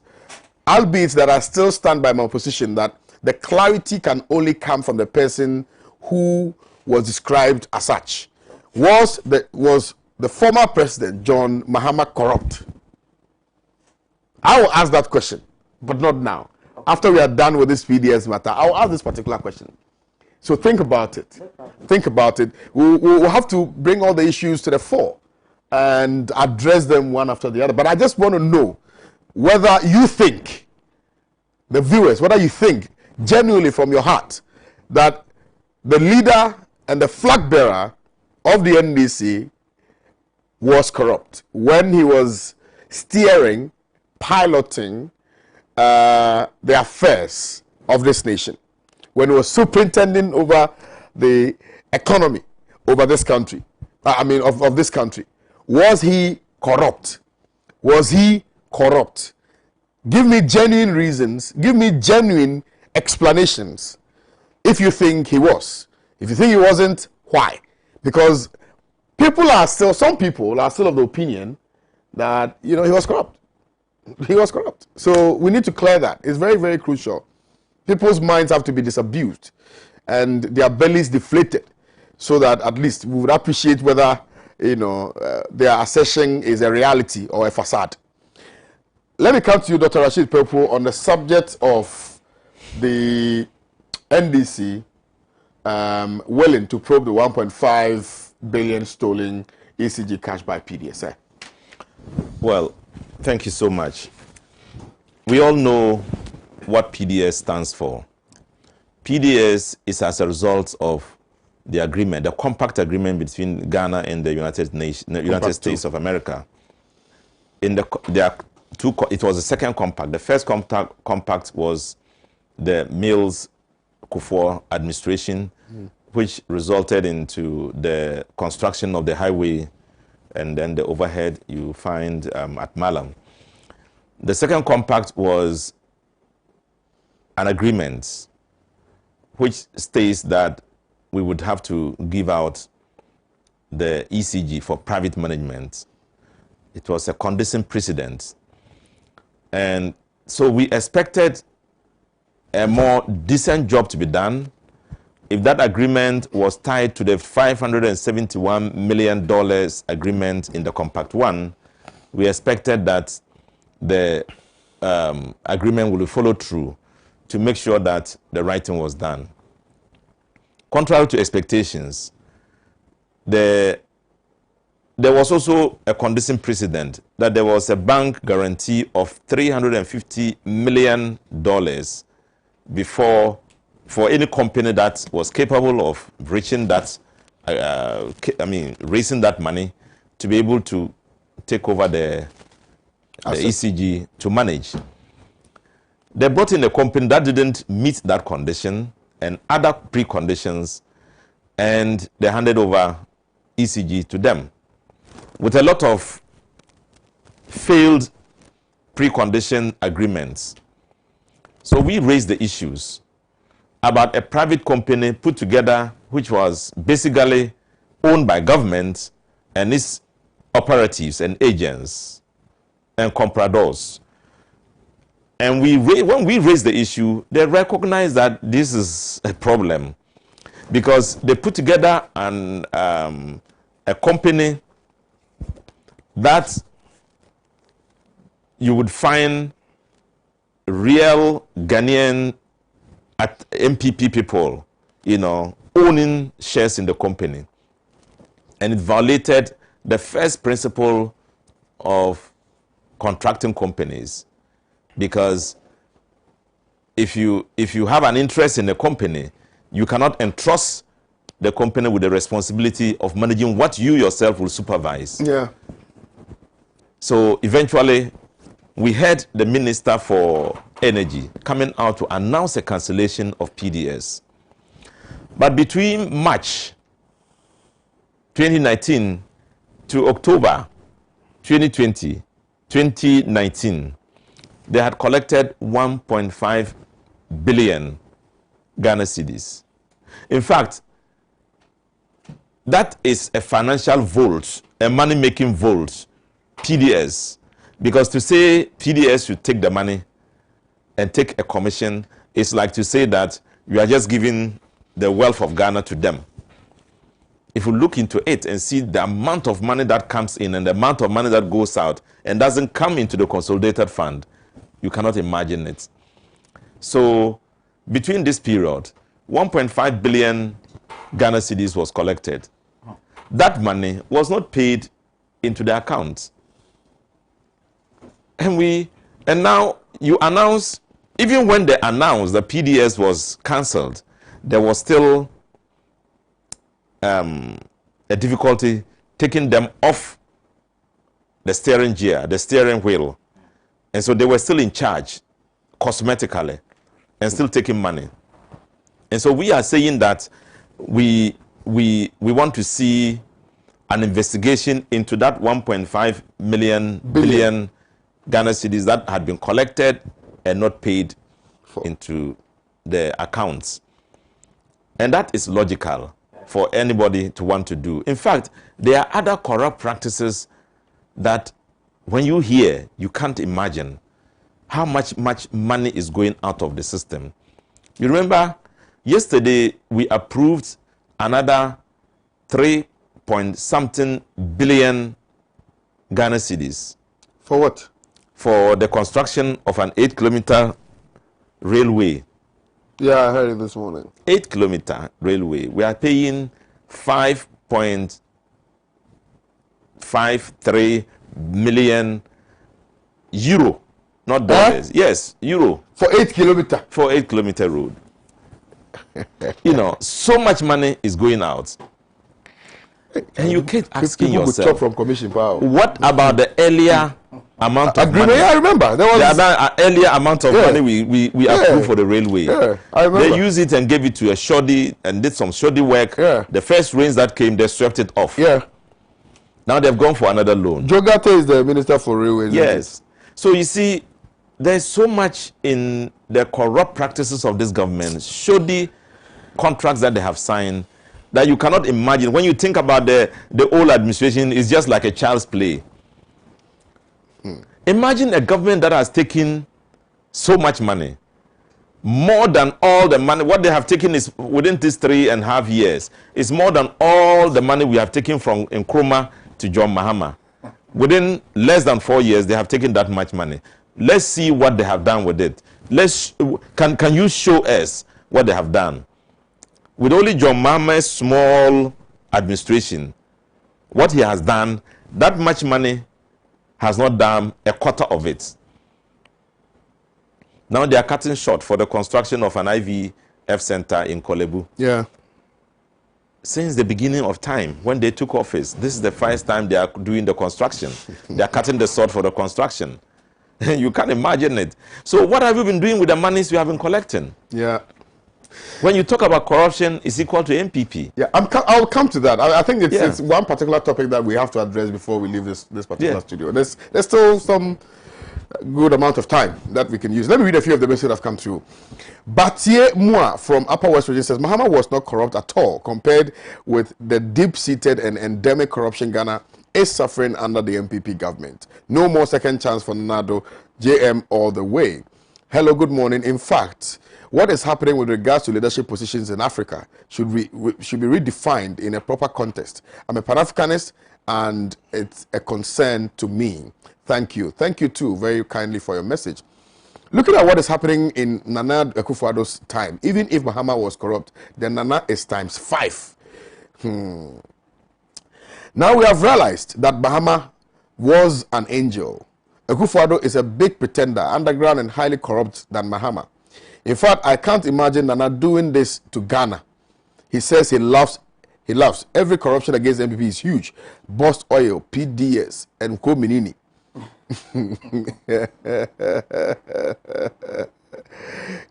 Albeit that I still stand by my position that the clarity can only come from the person who was described as such. Was the former president, John Mahama, corrupt? I will ask that question, but not now. After we are done with this PDS matter, I will ask this particular question. So think about it. Think about it. We'll have to bring all the issues to the fore and address them one after the other. But I just want to know whether you think, the viewers, whether you think genuinely from your heart that the leader and the flag bearer of the NDC was corrupt when he was steering, piloting the affairs of this nation, when he was superintending over the economy over this country, of this country. Was he corrupt? Was he corrupt? Give me genuine reasons, give me genuine explanations if you think he was. If you think he wasn't, why? Because some people are still of the opinion that, he was corrupt. He was corrupt. So we need to clear that. It's very, very crucial. People's minds have to be disabused and their bellies deflated, so that at least we would appreciate whether, their assertion is a reality or a facade. Let me come to you, Dr. Rashid Popo, on the subject of the NDC willing to probe the 1.5 billion stolen ECG cash by PDS. Well, thank you so much. We all know what PDS stands for. PDS is as a result of the agreement, the compact agreement between Ghana and the United States of America. It was the second compact. The first compact was the Mills Kufuor administration, which resulted into the construction of the highway and then the overhead you find at Malam. The second compact was an agreement which states that we would have to give out the ECG for private management. It was a condition precedent. And so we expected a more decent job to be done if that agreement was tied to the $571 million agreement in the Compact 1, we expected that the agreement will follow through to make sure that the right thing was done. Contrary to expectations, there was also a condition precedent that there was a bank guarantee of $350 million before for any company that was capable of reaching that, raising that money to be able to take over the ECG to manage. They brought in a company that didn't meet that condition and other preconditions, and they handed over ECG to them with a lot of failed precondition agreements. So we raised the issues about a private company put together which was basically owned by government and its operatives and agents and compradors. And when we raised the issue, they recognized that this is a problem because they put together a company that you would find real Ghanaian MPP people, owning shares in the company. And it violated the first principle of contracting companies, because if you have an interest in a company, you cannot entrust the company with the responsibility of managing what you yourself will supervise. Yeah. So eventually, we heard the Minister for Energy coming out to announce a cancellation of PDS. But between March 2019 to October 2019, they had collected 1.5 billion Ghana cedis. In fact, that is a financial vault, a money-making vault, PDS. Because to say PDS should take the money and take a commission is like to say that you are just giving the wealth of Ghana to them. If you look into it and see the amount of money that comes in and the amount of money that goes out and doesn't come into the consolidated fund, you cannot imagine it. So between this period, 1.5 billion Ghana cedis was collected. That money was not paid into the account. And now you announce, even when they announced the PDS was cancelled, there was still a difficulty taking them off the steering gear, the steering wheel. And so they were still in charge cosmetically and still taking money. And so we are saying that we want to see an investigation into that 1.5 billion Ghana cedis that had been collected and not paid into the accounts. And that is logical for anybody to want to do. In fact, there are other corrupt practices that when you hear, you can't imagine how much money is going out of the system. You remember, yesterday we approved another 3-point-something billion Ghana cedis. For what? For the construction of an 8-kilometer railway. Yeah, I heard it this morning. 8-kilometer railway. We are paying 5.53 million euro, not dollars. Yes, euro. For 8-kilometer. For 8-kilometer road. So much money is going out. And you keep asking People yourself, talk from commission power. what about the earlier amount of agreement? money? Yeah, I remember. There was the other earlier amount of money we approved for the railway. Yeah, I remember. They used it and gave it to a shoddy and did some shoddy work. Yeah. The first rains that came, they swept it off. Yeah. Now they've gone for another loan. Jogate is the Minister for Railways. Yes. So you see, there's so much in the corrupt practices of this government, shoddy contracts that they have signed, that you cannot imagine. When you think about the old administration, it's just like a child's play. Imagine a government that has taken so much money more than all the money. What they have taken is within these 3.5 years. It's more than all the money we have taken from Nkrumah to John Mahama. Within less than 4 years, they have taken that much money. Let's see what they have done with it. Can you show us what they have done? With only John Mahama's small administration, what he has done, that much money has not done a quarter of it. Now they are cutting short for the construction of an IVF center in Kolebu. Yeah. Since the beginning of time, when they took office, this is the first time they are doing the construction. They are cutting the sword for the construction. You can't imagine it. So what have you been doing with the monies you have been collecting? Yeah. When you talk about corruption, it's equal to MPP. Yeah, I'll come to that. I think it's one particular topic that we have to address before we leave this particular studio. There's still some good amount of time that we can use. Let me read a few of the messages that have come through. Batie Mua from Upper West Region says, Mahama was not corrupt at all compared with the deep-seated and endemic corruption Ghana is suffering under the MPP government. No more second chance for Nado, JM all the way. Hello, good morning. In fact, what is happening with regards to leadership positions in Africa should be redefined in a proper context. I'm a Pan-Africanist and it's a concern to me. Thank you. Thank you too very kindly for your message. Looking at what is happening in Nana Akufo-Addo's time, even if Mahama was corrupt, then Nana is times 5. Now we have realized that Mahama was an angel. Akufo-Addo is a big pretender, underground and highly corrupt than Mahama. In fact, I can't imagine Nana doing this to Ghana. He says he loves. Every corruption against MPP is huge. Bust Oil, PDS, and Co-Minini.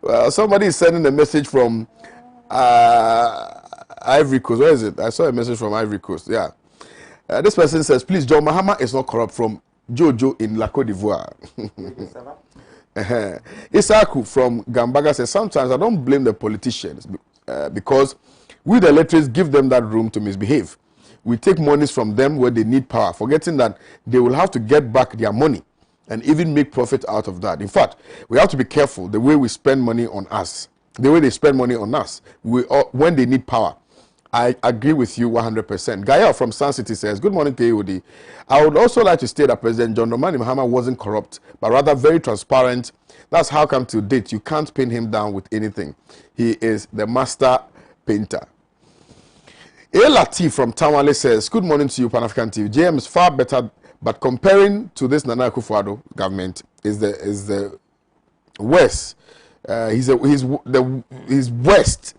Well, somebody is sending a message from Ivory Coast. Where is it? I saw a message from Ivory Coast. Yeah. This person says, please, John Mahama is not corrupt, from Jojo in La Côte d'Ivoire. Isaku from Gambaga says, sometimes I don't blame the politicians because we the electors give them that room to misbehave. We take monies from them where they need power, forgetting that they will have to get back their money and even make profit out of that. In fact, we have to be careful the way we spend money on us, the way they spend money on us when they need power. I agree with you 100%. Gaia from Sun City says, good morning, KOD. I would also like to state that President John Dramani Mahama wasn't corrupt, but rather very transparent. That's how come to date you can't pin him down with anything. He is the master painter. Elati from Tamale says, good morning to you, Pan-African TV. JM is far better, but comparing to this Nana Akufo-Addo government is the worst. He's worst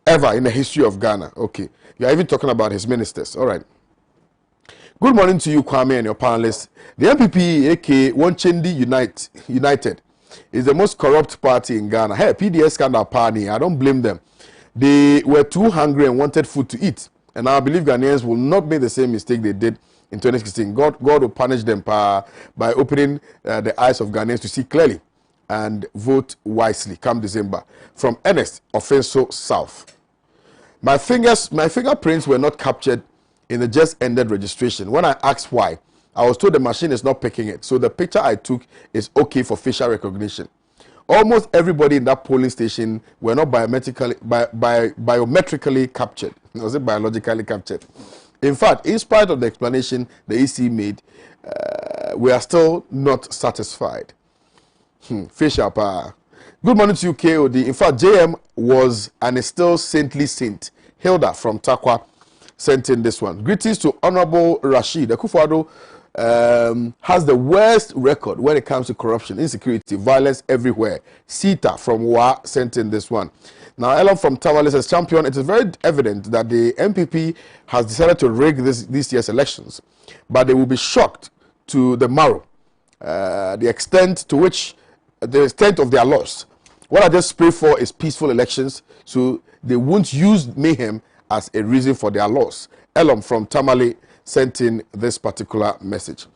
ever in the history of Ghana. Okay. You are even talking about his ministers. All right. Good morning to you, Kwame, and your panelists. The MPP, aka Wanchendi United, is the most corrupt party in Ghana. Hey, PDS scandal party. I don't blame them. They were too hungry and wanted food to eat. And I believe Ghanaians will not make the same mistake they did in 2016. God will punish them by opening the eyes of Ghanaians to see clearly and vote wisely come December. From Ernest, Offenso South. My fingerprints were not captured in the just ended registration. When I asked why, I was told the machine is not picking it. So the picture I took is okay for facial recognition. Almost everybody in that polling station were not biometrically captured. Was it biologically captured? In fact, in spite of the explanation the EC made, we are still not satisfied. Facial power. Good morning to you, KOD. In fact, JM was and is still saintly saint. Hilda from Takwa sent in this one. Greetings to Honorable Rashid. Akufo-Addo has the worst record when it comes to corruption, insecurity, violence everywhere. Sita from Wa sent in this one. Now, Elon from Tavalis says, champion, it is very evident that the MPP has decided to rig this year's elections, but they will be shocked to the marrow, the extent of their loss. What I just pray for is peaceful elections, so they won't use mayhem as a reason for their loss. Elon from Tamale sent in this particular message.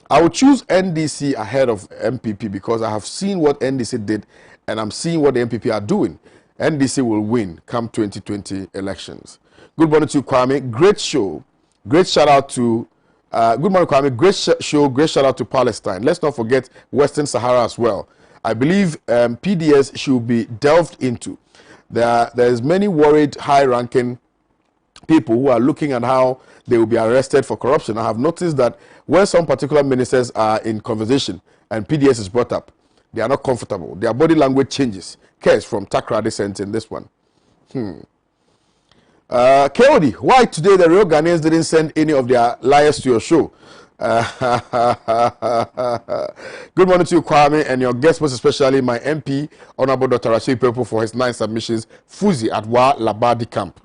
I will choose NDC ahead of MPP because I have seen what NDC did and I'm seeing what the MPP are doing. NDC will win come 2020 elections. Good morning to you, Kwame. Great show. Great shout out to good morning, Kwame. Great show. Great shout out to Palestine. Let's not forget Western Sahara as well. I believe PDS should be delved into. There's many worried high-ranking people who are looking at how they will be arrested for corruption. I have noticed that when some particular ministers are in conversation and PDS is brought up, they are not comfortable. Their body language changes. Case from Takrady sent in this one. KOD, why today the real Ghanaians didn't send any of their liars to your show? Good morning to you, Kwame, and your guest, most especially my MP, Honorable Dr. Rashid Pepo, for his 9 submissions. Fuzi at Wa Labadi Camp.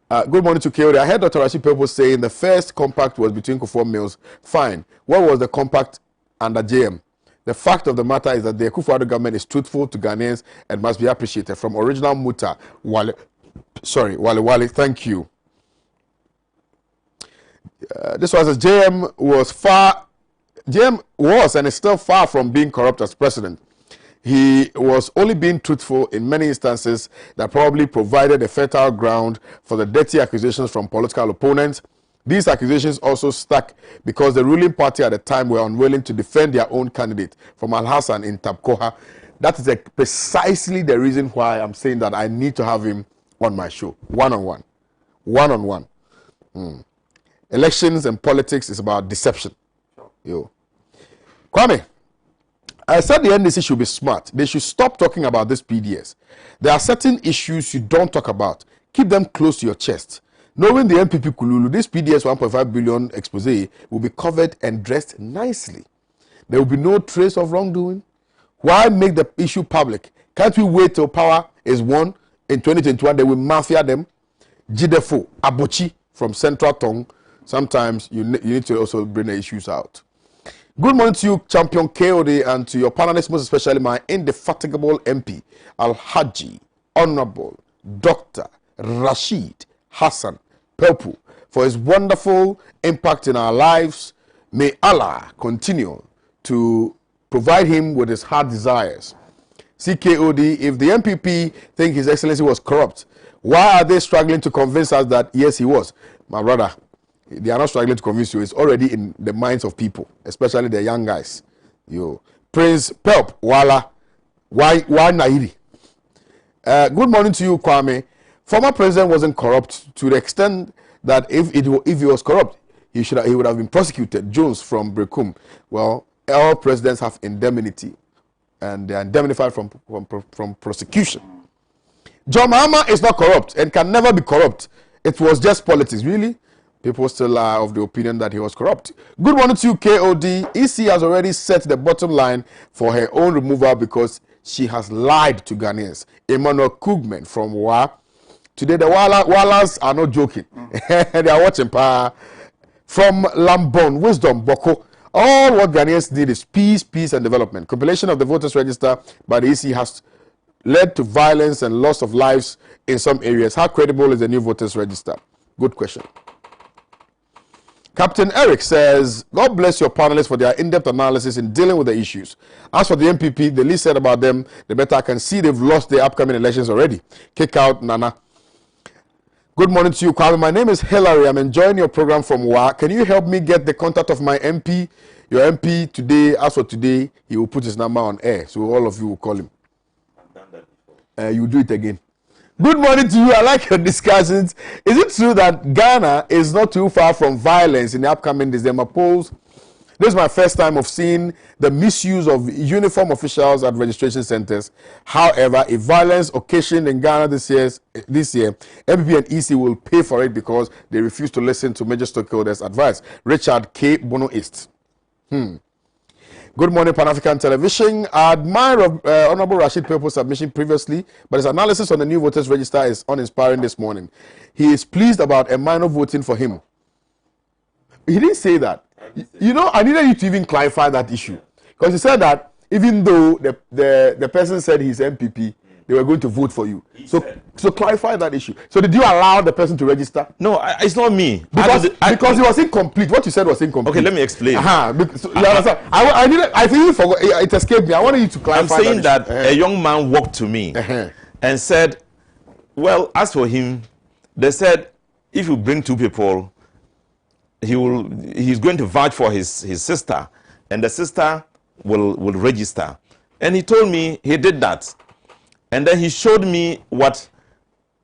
Good morning to KOD. I heard Dr. Rashid Pepo saying the first compact was between Kufuor Mills. Fine. What was the compact under JM? The fact of the matter is that the Akufo-Addo government is truthful to Ghanaians and must be appreciated. From original Muta, Wale, thank you. This was as JM was and is still far from being corrupt as president. He was only being truthful in many instances that probably provided a fertile ground for the dirty accusations from political opponents. These accusations also stuck because the ruling party at the time were unwilling to defend their own candidate from Al-Hassan in Tabkoha. That is precisely the reason why I'm saying that I need to have him on my show, one-on-one. One-on-one. Elections and politics is about deception. Yo. Kwame, I said the NDC should be smart. They should stop talking about this PDS. There are certain issues you don't talk about. Keep them close to your chest. Knowing the MPP Kululu, this PDS 1.5 billion expose will be covered and dressed nicely. There will be no trace of wrongdoing. Why make the issue public? Can't we wait till power is won in 2021? They will mafia them. Jidefo, Abochi from Central Tongue. Sometimes you need to also bring the issues out. Good morning to you, Champion KOD, and to your panelists, most especially my indefatigable MP, Al-Haji, Honorable Dr. Rashid Hassan Pelpu, for his wonderful impact in our lives. May Allah continue to provide him with his heart desires. CKOD, if the MPP think His Excellency was corrupt, why are they struggling to convince us that yes, he was? My brother, they are not struggling to convince you. It's already in the minds of people, especially the young guys. Yo, Prince Pelp, Wala, why Nairi? Good morning to you, Kwame. Former president wasn't corrupt to the extent that if he was corrupt, he would have been prosecuted. Jones from Brekum. Well, all presidents have indemnity, and they are indemnified from prosecution. John Mahama is not corrupt and can never be corrupt. It was just politics, really. People still are of the opinion that he was corrupt. Good morning to you, KOD. EC has already set the bottom line for her own removal because she has lied to Ghanaians. Emmanuel Kugman from Wa. Today, the Wallas are not joking. They are watching. From Lambon, Wisdom, Boko. All what Ghanaians need is peace, and development. Compilation of the voters register by the EC has led to violence and loss of lives in some areas. How credible is the new voters register? Good question. Captain Eric says, God bless your panelists for their in-depth analysis in dealing with the issues. As for the MPP, the least said about them, the better. I can see they've lost the upcoming elections already. Kick out Nana. Good morning to you, Kwame. My name is Hilary. I'm enjoying your program from WA. Can you help me get the contact of my MP? Your MP today, as for today, he will put his number on air. So all of you will call him. I've done that before. You do it again. Good morning to you. I like your discussions. Is it true that Ghana is not too far from violence in the upcoming December polls? This is my first time of seeing the misuse of uniform officials at registration centers. However, if violence occasioned in Ghana this year, MPP and EC will pay for it because they refuse to listen to major stakeholders' advice. Richard K. Bono East. Good morning, Pan-African Television. I admire Honorable Rashid Pepo's submission previously, but his analysis on the new voters register is uninspiring this morning. He is pleased about a minor voting for him. He didn't say that. You know, I needed you to even clarify that issue. Because he said that even though the person said he's MPP, they were going to vote for you. So clarify that issue. So did you allow the person to register? No, it's not me. Because it was incomplete. What you said was incomplete. Okay, let me explain. You understand? I think you forgot. It escaped me. I wanted you to clarify. I'm saying that a young man walked to me and said, well, as for him, they said, if you bring 2 people, he's going to vouch for his sister. And the sister will register. And he told me he did that. And then he showed me what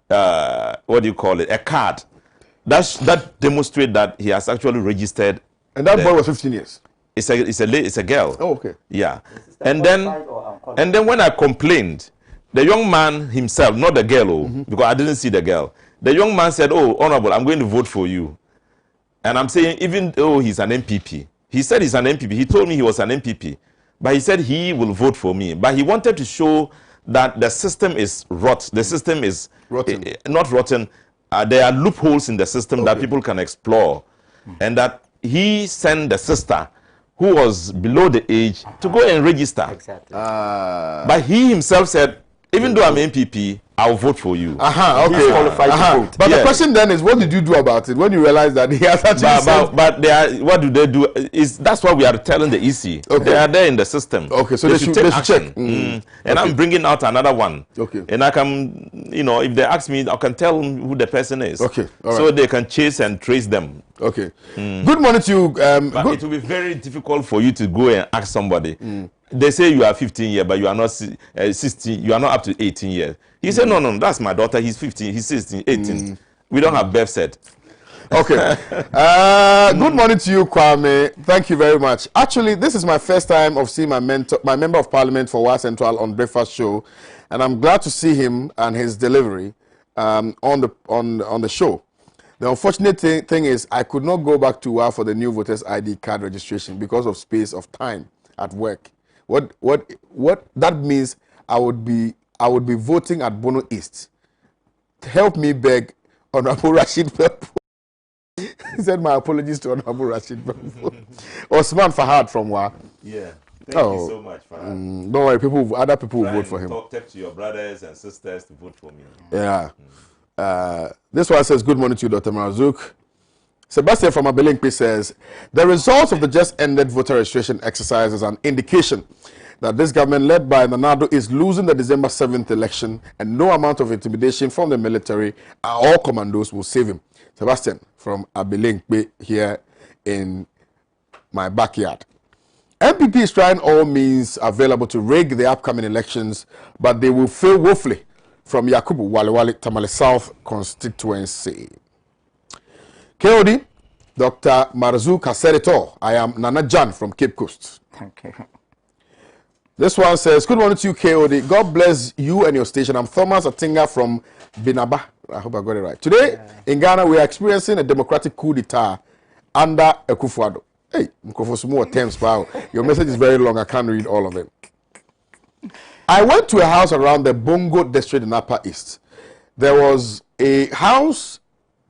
do you call it? A card that demonstrates that he has actually registered. And that boy was 15 years. It's a girl. Oh, okay. Yeah. And then when I complained, the young man himself, not the girl, because I didn't see the girl. The young man said, "Oh, Honorable, I'm going to vote for you." And I'm saying, even though he's an MPP, he said he's an MPP. He told me he was an MPP, but he said he will vote for me. But he wanted to show that the system is rot. The system is rotten. Not rotten. There are loopholes in the system that people can explore, and that he sent the sister who was below the age to go and register. Exactly. But he himself said, even though I'm MPP, I'll vote for you. Okay. He's qualified to vote. But the question then is, what did you do about it when you realized that he has actually said... But they are, what do they do? That's what we are telling the EC. Okay. They are there in the system. Okay, so they should check. And I'm bringing out another one. Okay. And I can, if they ask me, I can tell them who the person is. Okay, all right. So they can chase and trace them. Okay. Good morning to you. But it will be very difficult for you to go and ask somebody. They say you are 15 years, but you are not 16. You are not up to 18 years. He said, no, that's my daughter. He's 15. He's 16, 18. We don't have birth set. Okay. Good morning to you, Kwame. Thank you very much. Actually, this is my first time of seeing my member of parliament for Wa Central on Breakfast Show, and I'm glad to see him and his delivery on the show. The unfortunate thing is I could not go back to Wa for the new voters ID card registration because of space of time at work. What that means, I would be voting at Bono East. Help me beg Honorable Rashid Peppo. He said my apologies to Honorable Rashid Peppo. Osman Fahad from Wa. Yeah. Thank you so much, Fahad. Don't worry, other people will vote for him. Talk to your brothers and sisters to vote for me. Yeah. This one says, good morning to you, Dr. Marazuk. Sebastian from Abelinkpe says, the results of the just ended voter registration exercise is an indication that this government led by Nanado is losing the December 7th election, and no amount of intimidation from the military or all commandos will save him. Sebastian from Abelinkpe here in my backyard. MPP is trying all means available to rig the upcoming elections, but they will fail woefully. From Yakubu Walewale, Tamale South constituency. KOD, Dr. Marazuk has said it all. I am Nana Jan from Cape Coast. Thank you. This one says, good morning to you, KOD. God bless you and your station. I'm Thomas Atinga from Binaba. I hope I got it right. Today, in Ghana, we are experiencing a democratic coup d'etat under Akufo-Addo. Hey, Mkofosumo attempts, wow. Your message is very long. I can't read all of it. I went to a house around the Bongo district in Upper East. There was a house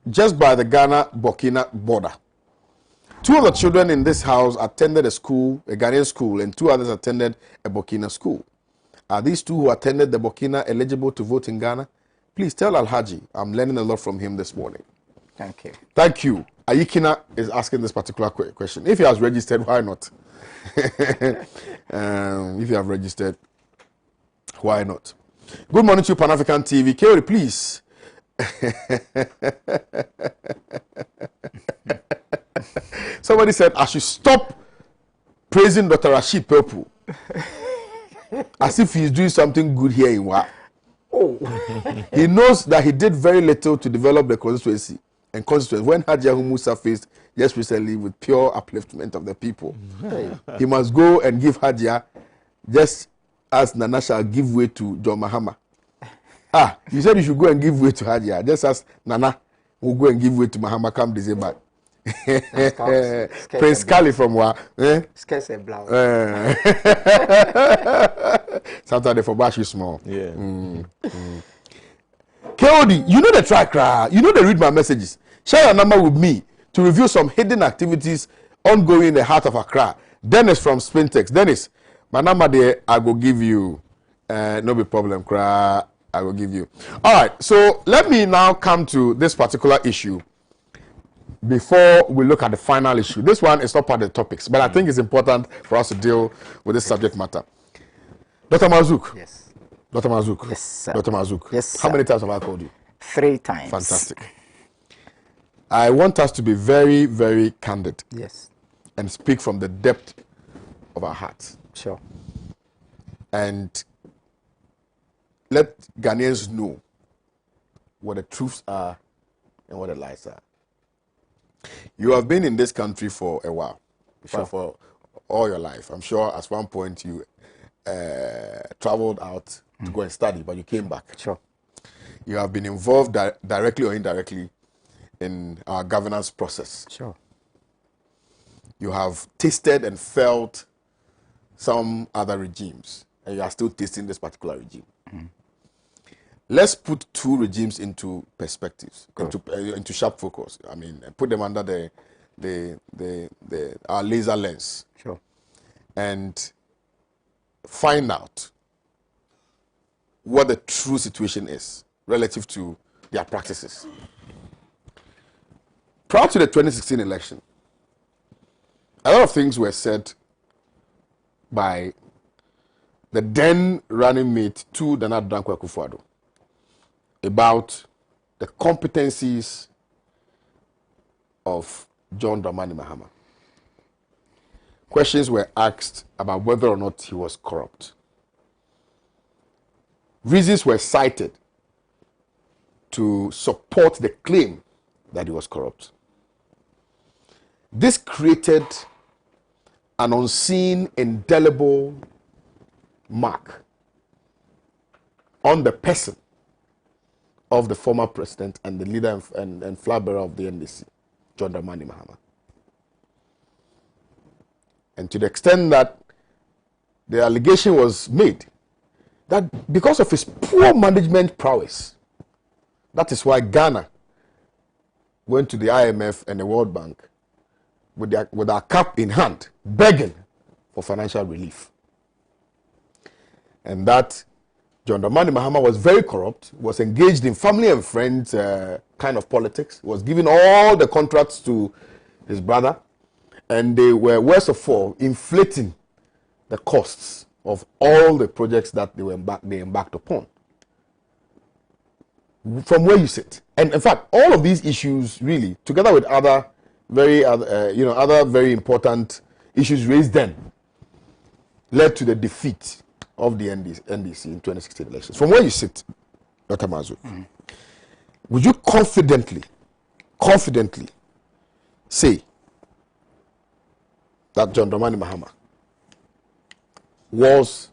just by the Ghana-Burkina border. Two of the children in this house attended a school, a Ghanaian school, and two others attended a Burkina school. Are these two who attended the Burkina eligible to vote in Ghana? Please tell Alhaji. I'm learning a lot from him this morning. Thank you. Thank you. Ayikina is asking this particular question. If he has registered, why not? If you have registered, why not? Good morning to you, Pan-African TV. Kerry, please. Somebody said I should stop praising Dr. Rashid Peppo as if he's doing something good here in Wa. Oh. He knows that he did very little to develop the constituency and constituency when Hajiya Musa faced just recently with pure upliftment of the people. He must go and give Hajiya just as Nana shall give way to John Mahama. You said you should go and give way to Hajiya, just as Nana will go and give way to Mahama come December. Prince Kali from Wa. Scarce a blouse. Sometimes they forbash you small. Yeah. KOD, you know the track, you know they read my messages. Share your number with me to review some hidden activities ongoing in the heart of Accra. Dennis from Spintex. Dennis, my number there, I will give you. No be problem, cry. I will give you. All right, so let me now come to this particular issue before we look at the final issue. This one is not part of the topics, but I think it's important for us to deal with this subject matter. Dr. Marazuk. Yes. Dr. Marazuk. Yes, sir. Dr. Marazuk. Yes, sir. How many times have I called you? 3 times. Fantastic. I want us to be very, very candid. Yes. And speak from the depth of our hearts. Sure. And let Ghanaians know what the truths are and what the lies are. You have been in this country for a while, for all your life. I'm sure at one point you traveled out to go and study, but you came back. Sure. You have been involved directly or indirectly in our governance process. Sure. You have tasted and felt some other regimes, and you are still tasting this particular regime. Let's put two regimes into perspectives, into sharp focus. I mean, put them under our laser lens. Sure. And find out what the true situation is relative to their practices. Prior to the 2016 election, a lot of things were said by the then running mate to Nana Dankwa Akufo-Addo about the competencies of John Dramani Mahama. Questions were asked about whether or not he was corrupt. Reasons were cited to support the claim that he was corrupt. This created an unseen, indelible mark on the person of the former president and the leader and flag bearer of the NDC, John Dramani Mahama. And to the extent that the allegation was made that because of his poor management prowess, that is why Ghana went to the IMF and the World Bank with our cap in hand, begging for financial relief. And that John Dramani Mahama was very corrupt, was engaged in family and friends kind of politics, was giving all the contracts to his brother, and they were, worst of all, inflating the costs of all the projects that they embarked upon. From where you sit. And in fact, all of these issues really, together with other very important issues raised then, led to the defeat of the NDC in 2016 elections. From where you sit, Dr. Mazu, would you confidently say that John Dramani Mahama was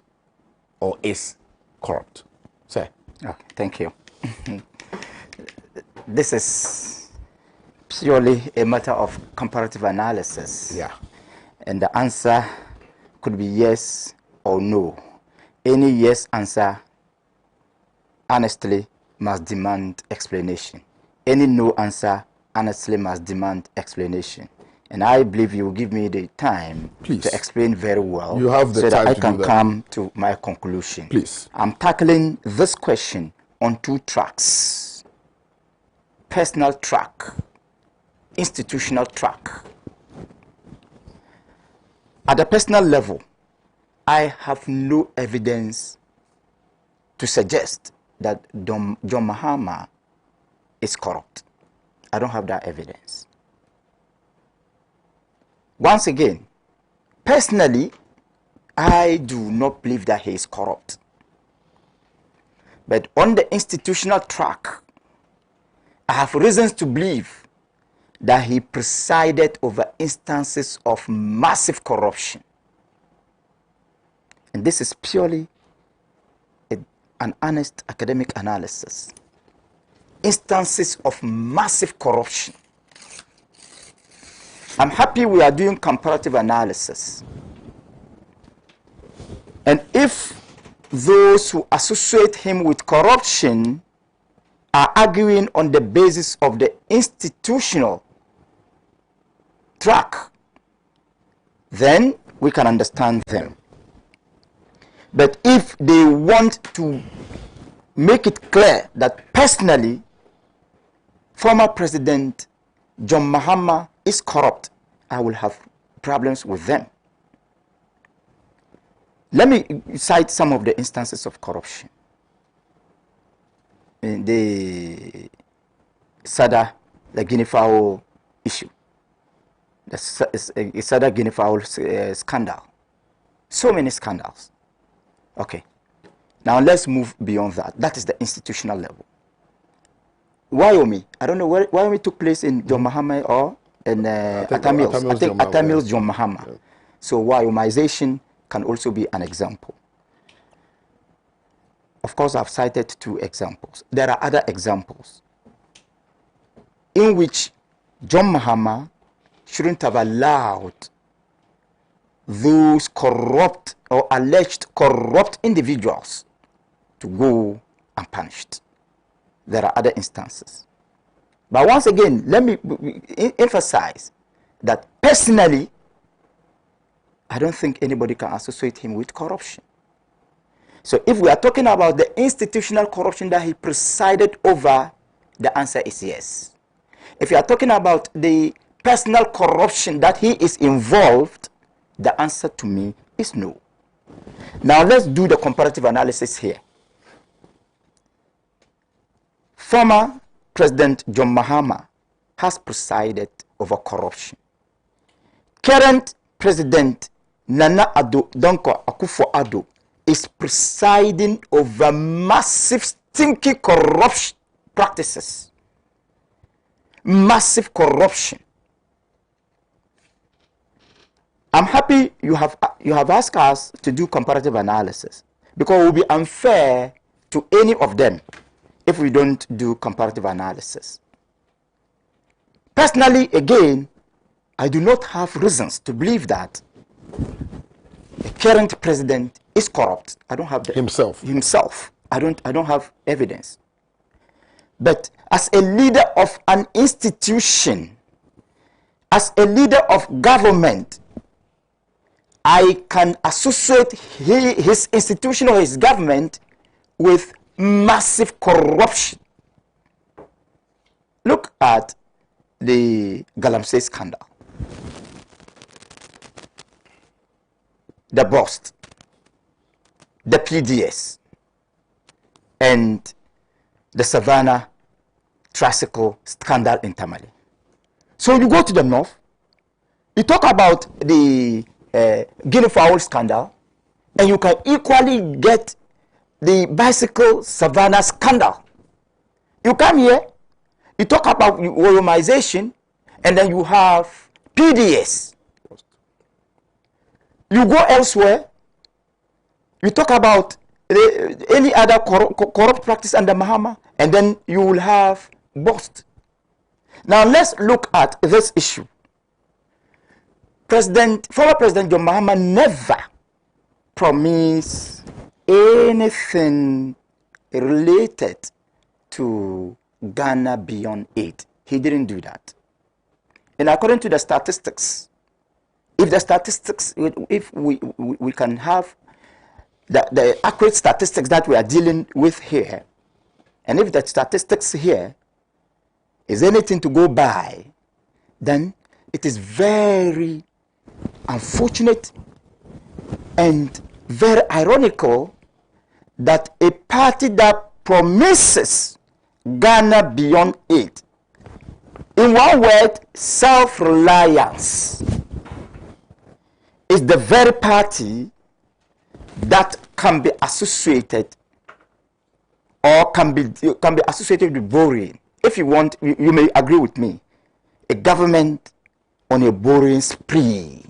or is corrupt? Sir. Okay, thank you. This is purely a matter of comparative analysis. Yeah. And the answer could be yes or no. Any yes answer, honestly, must demand explanation. Any no answer, honestly, must demand explanation. And I believe you will give me the time Please. to explain very well. You have the so time that I to can do that. come to my conclusion. Please. I'm tackling this question on two tracks. Personal track, institutional track. At the personal level, I have no evidence to suggest that John Mahama is corrupt. I don't have that evidence. Once again, personally, I do not believe that he is corrupt. But on the institutional track, I have reasons to believe that he presided over instances of massive corruption. And this is purely an honest academic analysis. Instances of massive corruption. I'm happy we are doing comparative analysis. And if those who associate him with corruption are arguing on the basis of the institutional track, then we can understand them. But if they want to make it clear that personally, former President John Mahama is corrupt, I will have problems with them. Let me cite some of the instances of corruption. In the SADA, the Guinea fowl issue, the SADA Guinea fowl scandal. So many scandals. Okay. Now let's move beyond that. That is the institutional level. Wyoming. I don't know where Wyoming took place in John Mahama or in Atamils. I think Atamils, John Mahama. Yeah. So Wyomization can also be an example. Of course, I've cited 2 examples. There are other examples in which John Mahama shouldn't have allowed those corrupt or alleged corrupt individuals to go unpunished. There are other instances. But once again, let me emphasize that personally, I don't think anybody can associate him with corruption. So if we are talking about the institutional corruption that he presided over, the answer is yes. If you are talking about the personal corruption that he is involved, the answer to me is no. Now let's do the comparative analysis here. Former President John Mahama has presided over corruption. Current President Nana Addo Dankwa Akufo-Addo is presiding over massive stinky corruption practices. Massive corruption. I'm happy you have asked us to do comparative analysis, because it will be unfair to any of them if we don't do comparative analysis. Personally, again, I do not have reasons to believe that the current president is corrupt. I don't have himself. I don't have evidence. But as a leader of an institution, as a leader of government, I can associate his institution or his government with massive corruption. Look at the Galamsey scandal, the bust, the PDS, and the Savannah tricycle scandal in Tamale. So you go to the north, you talk about the Guinea fowl scandal, and you can equally get the bicycle Savannah scandal. You come here, you talk about Wyomization, and then you have PDS. You go elsewhere, you talk about any other corrupt practice under Mahama, and then you will have bust. Now let's look at this issue. Former President John Mahama never promised anything related to Ghana beyond aid. He didn't do that. And according to the statistics, if we can have the accurate statistics that we are dealing with here, and if the statistics here is anything to go by, then it is very unfortunate and very ironical that a party that promises Ghana beyond aid, in one word, self-reliance, is the very party that can be associated or can be associated with borrowing. If you want, you may agree with me, a government on a borrowing spree.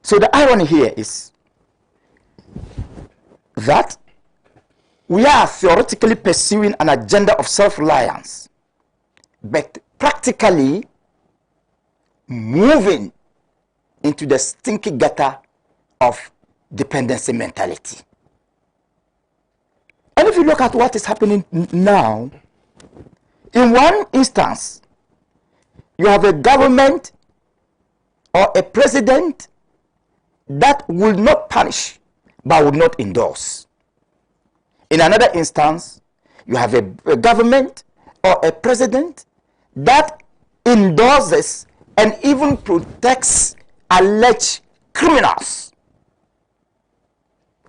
So the irony here is that we are theoretically pursuing an agenda of self-reliance, but practically moving into the stinky gutter of dependency mentality. And if you look at what is happening now, in one instance, you have a government or a president that will not punish but will not endorse. In another instance, you have a government or a president that endorses and even protects alleged criminals.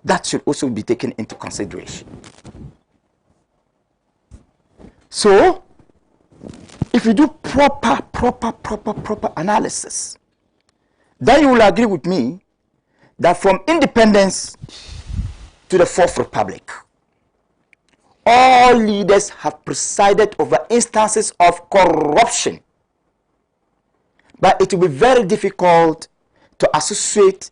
That should also be taken into consideration. So, if you do proper analysis, then you will agree with me that from independence to the Fourth Republic, all leaders have presided over instances of corruption. But it will be very difficult to associate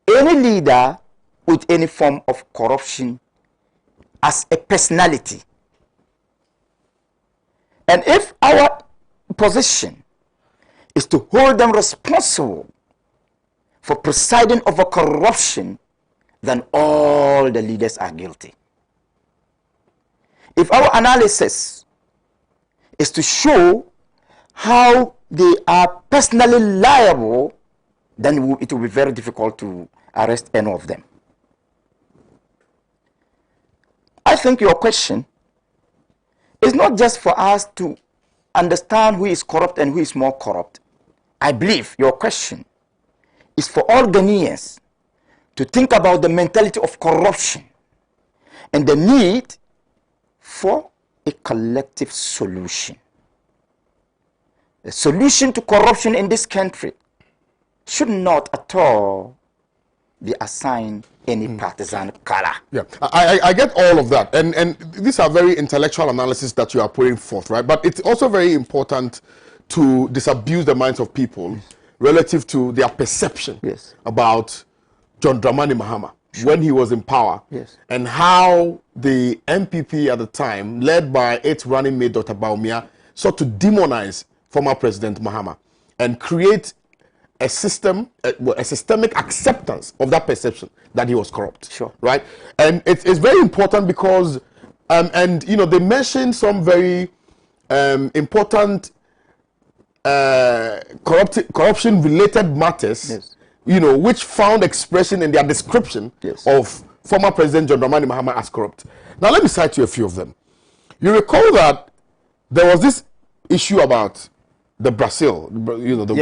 any leader with any form of corruption as a personality. And if our position is to hold them responsible for presiding over corruption, then all the leaders are guilty. If our analysis is to show how they are personally liable, then it will be very difficult to arrest any of them. I think your question is not just for us to understand who is corrupt and who is more corrupt. I believe your question is for all Ghanaians to think about the mentality of corruption and the need for a collective solution. The solution to corruption in this country should not at all be assigned any partisan color. Yeah, I get all of that, and these are very intellectual analysis that you are putting forth, right? But it's also very important to disabuse the minds of people relative to their perception about John Dramani Mahama when he was in power, and how the MPP at the time, led by its running mate Dr. Bawumia, sought to demonize former President Mahama and create a system, a systemic acceptance of that perception that he was corrupt. Sure. Right? And it's very important because, and you know, they mentioned some very important corruption-related matters, you know, which found expression in their description of former President John Dramani Mahama as corrupt. Now, let me cite you a few of them. You recall that there was this issue about the Brazil, you know, the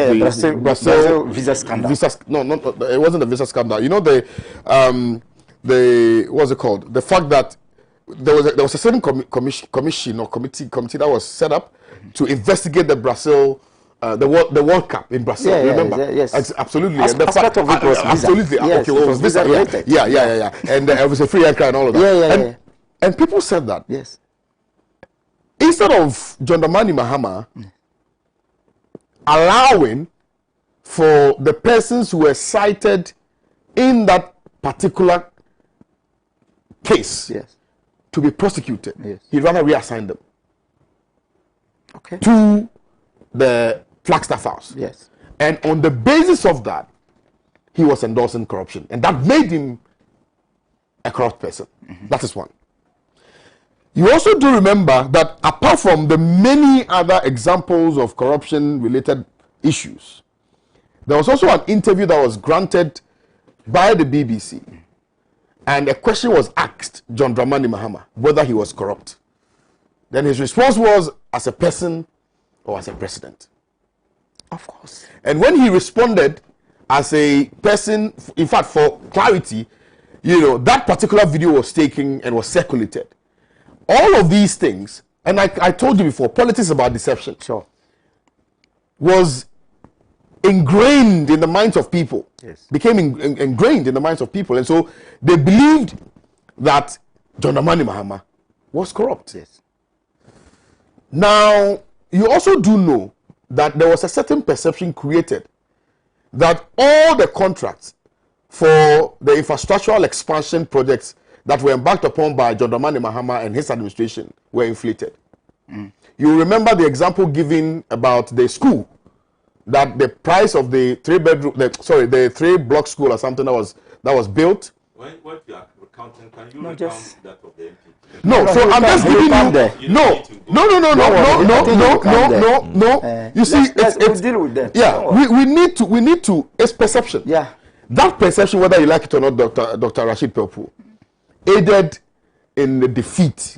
Brazil visa scandal. It wasn't a visa scandal. You know, the what's it called? The fact that there was a certain commission or committee that was set up to investigate the Brazil. The World Cup in Brazil, remember? Yes. Absolutely. As part of it was visa. Absolutely. Yes, okay, well, it was visa. Yeah. And it was a free aircraft and all of that. And people said that. Yes. Instead of John Dramani Mahama allowing for the persons who were cited in that particular case to be prosecuted, he'd rather reassign them to the Flagstaff House. Yes. And on the basis of that, he was endorsing corruption. And that made him a corrupt person. That is one. You also do remember that apart from the many other examples of corruption-related issues, there was also an interview that was granted by the BBC. And a question was asked John Dramani Mahama whether he was corrupt. Then his response was, as a person or as a president. Of course. And when he responded as a person, in fact, for clarity, you know, that particular video was taken and was circulated. All of these things, and I told you before, politics about deception. Sure. Was ingrained in the minds of people. Became ingrained in the minds of people. And so they believed that John Dramani Mahama was corrupt. Now, you also do know that there was a certain perception created that all the contracts for the infrastructural expansion projects that were embarked upon by John Dramani Mahama and his administration were inflated. You remember the example given about the school, that the price of the the 3-block school or something that was built. What you are recounting, can you recount that of the MP? No, so I'm just giving you. No. You see, we'll deal with them. Yeah, we need to. It's perception. Yeah. That perception, whether you like it or not, Dr. Rashid Pelpu, aided in the defeat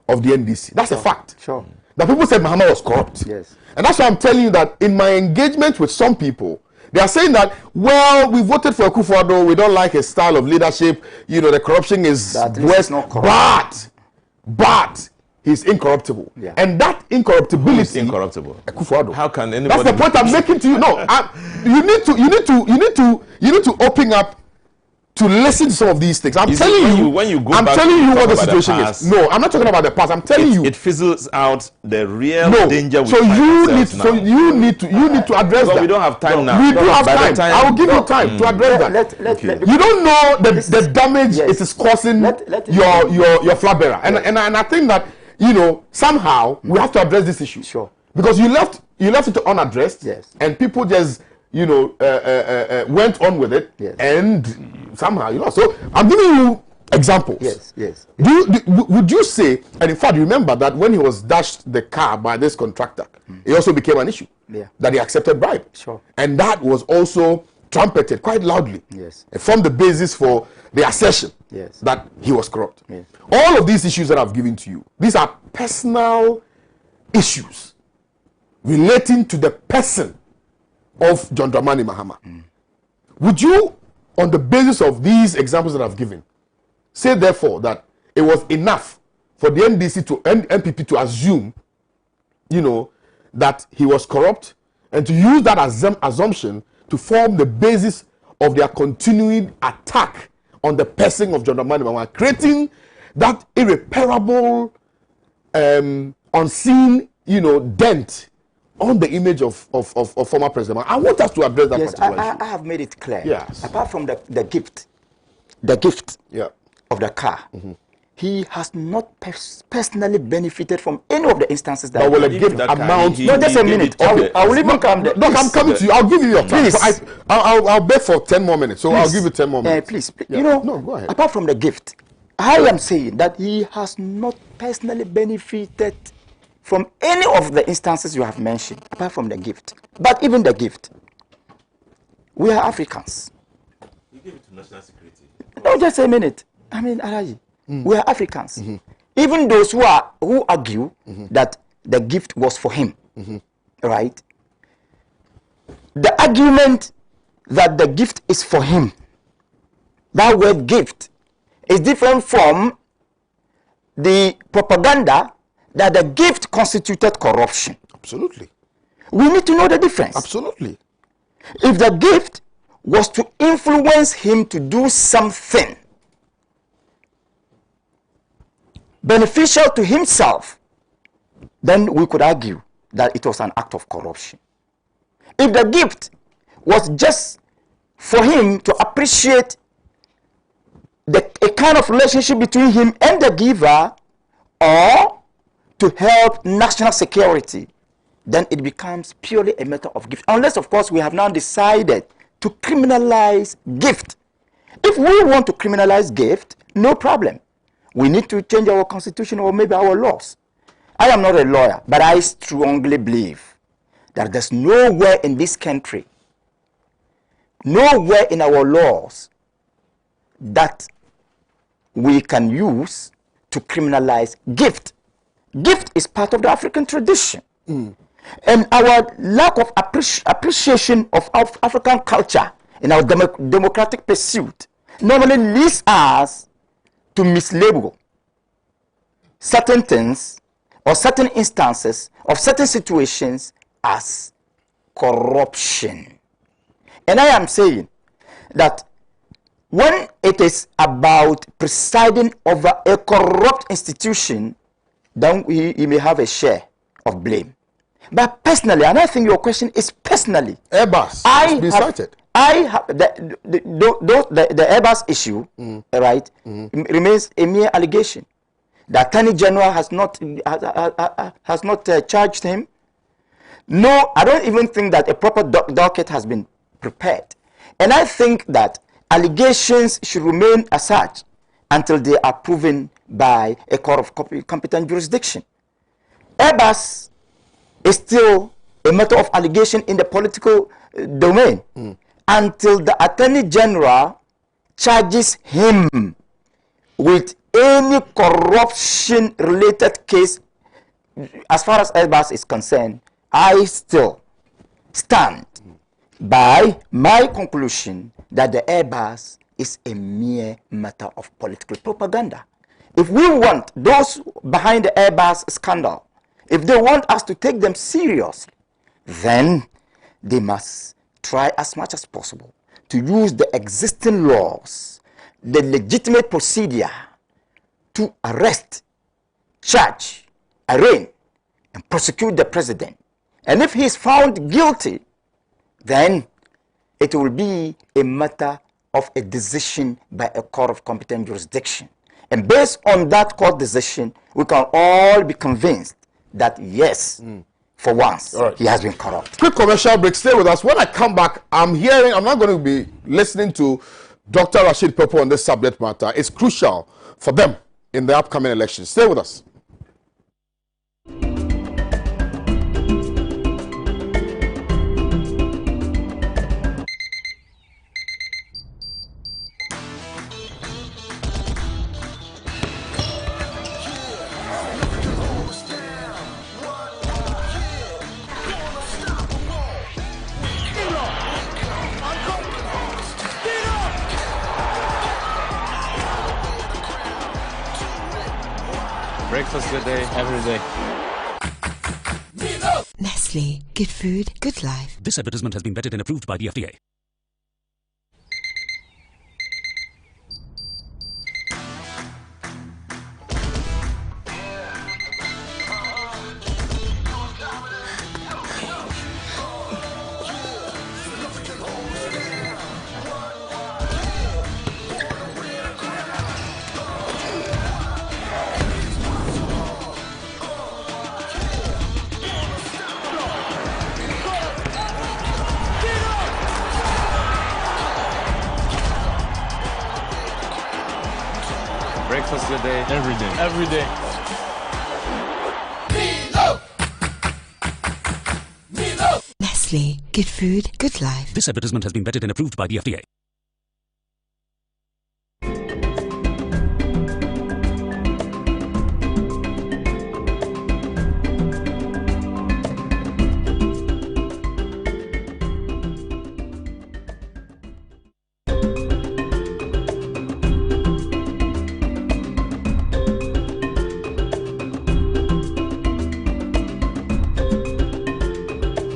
of the NDC. That's a fact. Sure. That people said Mahama was corrupt. And that's why I'm telling you that in my engagement with some people, they are saying that, well, we voted for Akufo-Addo, we don't like his style of leadership, you know, the corruption is worse. But he's incorruptible. Yeah. And that incorruptibility. Who's incorruptible? Akufo-Addo. How can anybody? That's the point I'm making to you. No, you need to open up to listen to some of these things. I'm telling you, when you go I'm back telling to you what the talk about the situation past, is. No, I'm not talking about the past. I'm telling you. It fizzles out the real No, danger. We so find you need, ourselves now. so you need to address But that. we don't have time now. We do have By the time. I will give you time to address that. You don't know the damage Yes. it is causing Let it your flag bearer, and I think that somehow we have to address this issue. Sure. Because you left it unaddressed. Yes. And people just went on with it. Yes. And somehow So I'm giving you examples. Yes. Would you say, and in fact, remember that when he was dashed the car by this contractor, it also became an issue. Yeah. That he accepted bribe. Sure. And that was also trumpeted quite loudly. Yes. And formed the basis for the assertion Yes. that he was corrupt. Yes. All of these issues that I've given to you, these are personal issues relating to the person of John Dramani Mahama. Would you, on the basis of these examples that I've given, say therefore that it was enough for the NPP to assume, that he was corrupt, and to use that assumption to form the basis of their continuing attack on the person of John Dramani Mahama, creating that irreparable, unseen, dent on the image of former President. I want us to address that particular issue. I have made it clear. Yes. Apart from the gift Yeah. of the car, he has not personally benefited from any of the instances that. But will a He gift gave that car, amount? he- No, just a gave minute. it to I will even come there. Look, I'm coming to you. I'll give you your time. Please. So I'll beg for 10 more minutes. So I'll give you 10 more minutes. Please. Yeah. No, go ahead. apart from the gift, I am saying that he has not personally benefited from any of the instances you have mentioned, apart from the gift. But even the gift, we are Africans. You give it to national security. No, just a minute. I mean, Alaji, we are Africans. Even those who argue that the gift was for him, right? The argument that the gift is for him, that word gift, is different from the propaganda that the gift constituted corruption. Absolutely. We need to know the difference. Absolutely. If the gift was to influence him to do something beneficial to himself, then we could argue that it was an act of corruption. If the gift was just for him to appreciate a kind of relationship between him and the giver, or to help national security, then it becomes purely a matter of gift. Unless, of course, we have now decided to criminalize gift. If we want to criminalize gift, no problem. We need to change our constitution or maybe our laws. I am not a lawyer, but I strongly believe that there's nowhere in this country, nowhere in our laws that we can use to criminalize gift. Gift is part of the African tradition. And our lack of appreciation of African culture in our democratic pursuit normally leads us to mislabel certain things or certain instances of certain situations as corruption. And I am saying that when it is about presiding over a corrupt institution, then he may have a share of blame. But personally, and I think your question is personally, Airbus has been cited. I have the Airbus issue, right, remains a mere allegation. The Attorney General has not charged him. No, I don't even think that a proper docket has been prepared. And I think that allegations should remain as such until they are proven by a court of competent jurisdiction. Airbus is still a matter of allegation in the political domain until the Attorney General charges him with any corruption-related case. As far as Airbus is concerned, I still stand by my conclusion that the Airbus is a mere matter of political propaganda. if we want those behind the Airbus scandal, if they want us to take them seriously, then they must try as much as possible to use the existing laws, the legitimate procedure to arrest, charge, arraign, and prosecute the president. And if he is found guilty, then it will be a matter of a decision by a court of competent jurisdiction. And based on that court decision, we can all be convinced that yes, for once, he has been corrupt. Quick commercial break. Stay with us. When I come back, I'm not going to be listening to Dr. Rashid Popo on this subject matter. It's crucial for them in the upcoming elections. Stay with us. Breakfast good day, every day. Nestle. Good food, good life. This advertisement has been vetted and approved by the FDA. Breakfast good day, every day. Every day. Nestle. Good food, good life. This advertisement has been vetted and approved by the FDA.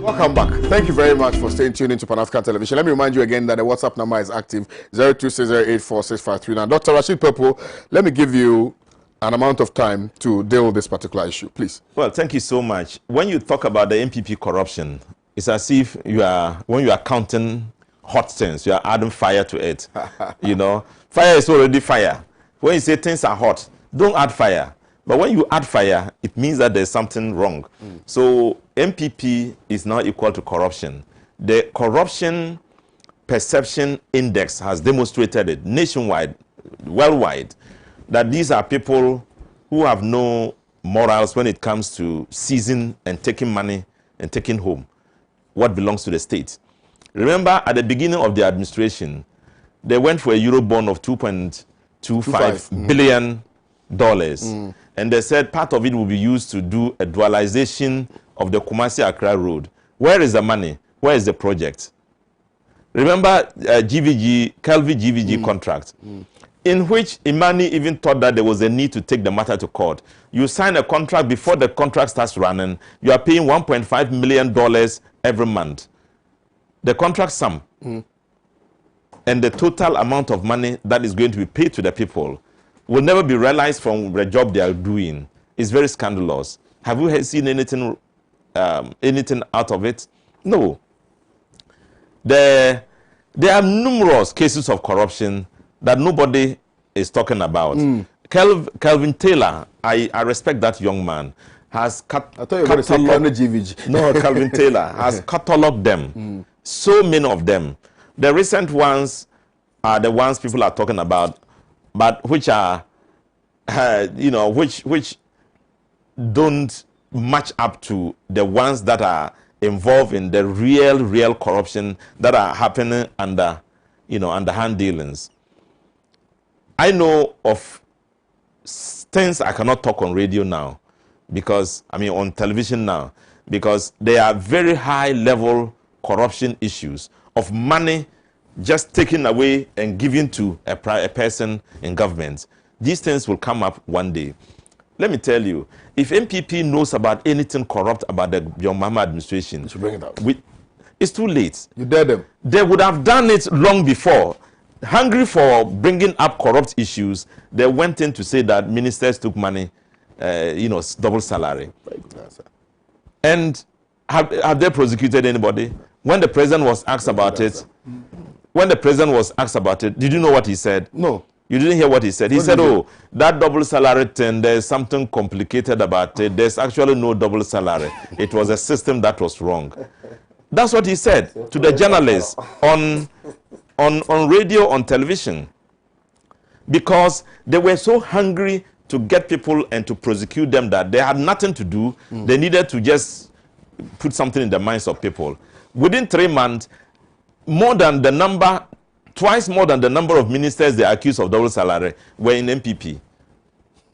Welcome back. Thank you very much for staying tuned into Pan-African Television. Let me remind you again that the WhatsApp number is active, 0260846539. Now, Dr. Rashid Popo, let me give you an amount of time to deal with this particular issue, please. Well, thank you so much. When you talk about the MPP corruption, it's as if when you are counting hot things, you are adding fire to it. You know, fire is already fire. When you say things are hot, don't add fire. But when you add fire, it means that there's something wrong. So MPP is now equal to corruption. The corruption perception index has demonstrated it nationwide, worldwide, that these are people who have no morals when it comes to seizing and taking money and taking home what belongs to the state. Remember, at the beginning of the administration, they went for a Eurobond of $2.25 billion. And they said part of it will be used to do a dualization of the Kumasi-Accra road. Where is the money? Where is the project? Remember Kelvin-GVG contract, in which Imani even thought that there was a need to take the matter to court. You sign a contract before the contract starts running. You are paying $1.5 million every month. The contract sum and the total amount of money that is going to be paid to the people will never be realized from the job they are doing. It's very scandalous. Have you seen anything out of it? No. There are numerous cases of corruption that nobody is talking about. Kelvin Taylor, I respect that young man, has Calvin Taylor has cataloged them. So many of them. The recent ones are the ones people are talking about, but which are, which don't match up to the ones that are involved in the real corruption that are happening under, underhand dealings. I know of things I cannot talk on radio now, on television now, because there are very high level corruption issues of money just taken away and given to a person in government. these things will come up one day. Let me tell you, if MPP knows about anything corrupt about the John Mahama administration, you should bring it out. It's too late. You dare them. They would have done it long before. Hungry for bringing up corrupt issues, they went in to say that ministers took money, double salary. And have they prosecuted anybody? When the president was asked about it, did you know what he said? No. You didn't hear what he said. He said, that double salary thing, there's something complicated about it. There's actually no double salary. It was a system that was wrong. That's what he said to the journalists on radio, on television. Because they were so hungry to get people and to prosecute them that they had nothing to do. They needed to just put something in the minds of people. Within 3 months, twice more than the number of ministers they accused of double salary were in MPP,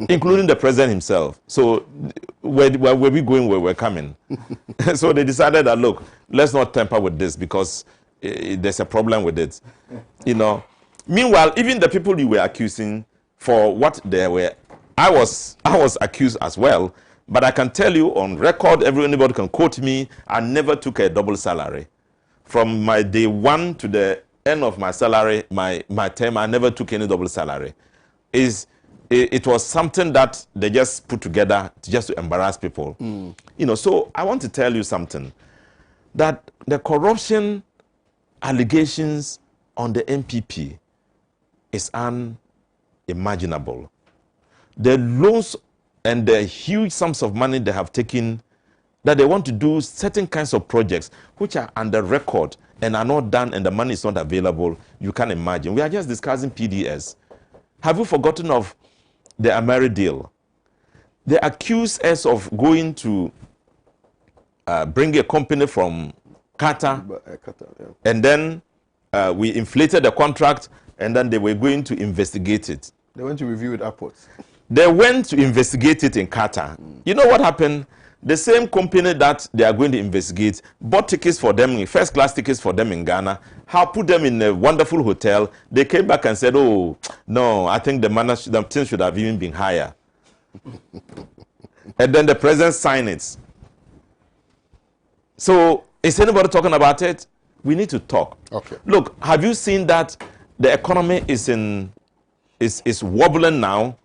including the president himself. So where we going, where we're coming. So they decided that, look, let's not tamper with this because there's a problem with it. Meanwhile, even the people you were accusing for what they were, I was accused as well. But I can tell you on record, anybody can quote me, I never took a double salary. From my day one to the end of my salary, my term, I never took any double salary. It was something that they just put together just to embarrass people. So I want to tell you something, that the corruption allegations on the MPP is unimaginable. The loans and the huge sums of money they have taken, that they want to do certain kinds of projects which are under record and are not done and the money is not available, you can't imagine. We are just discussing PDS. Have you forgotten of the Ameri deal? They accuse us of going to bring a company from Qatar, and then we inflated the contract, and then they were going to investigate it. They went to review it airports. They went to investigate it in Qatar. You know what happened? The same company that they are going to investigate bought tickets for them, first-class tickets for them in Ghana, put them in a wonderful hotel. They came back and said, oh, no, I think the thing should have even been higher. And then the president signed it. So is anybody talking about it? We need to talk. Okay. Look, have you seen that the economy is wobbling now?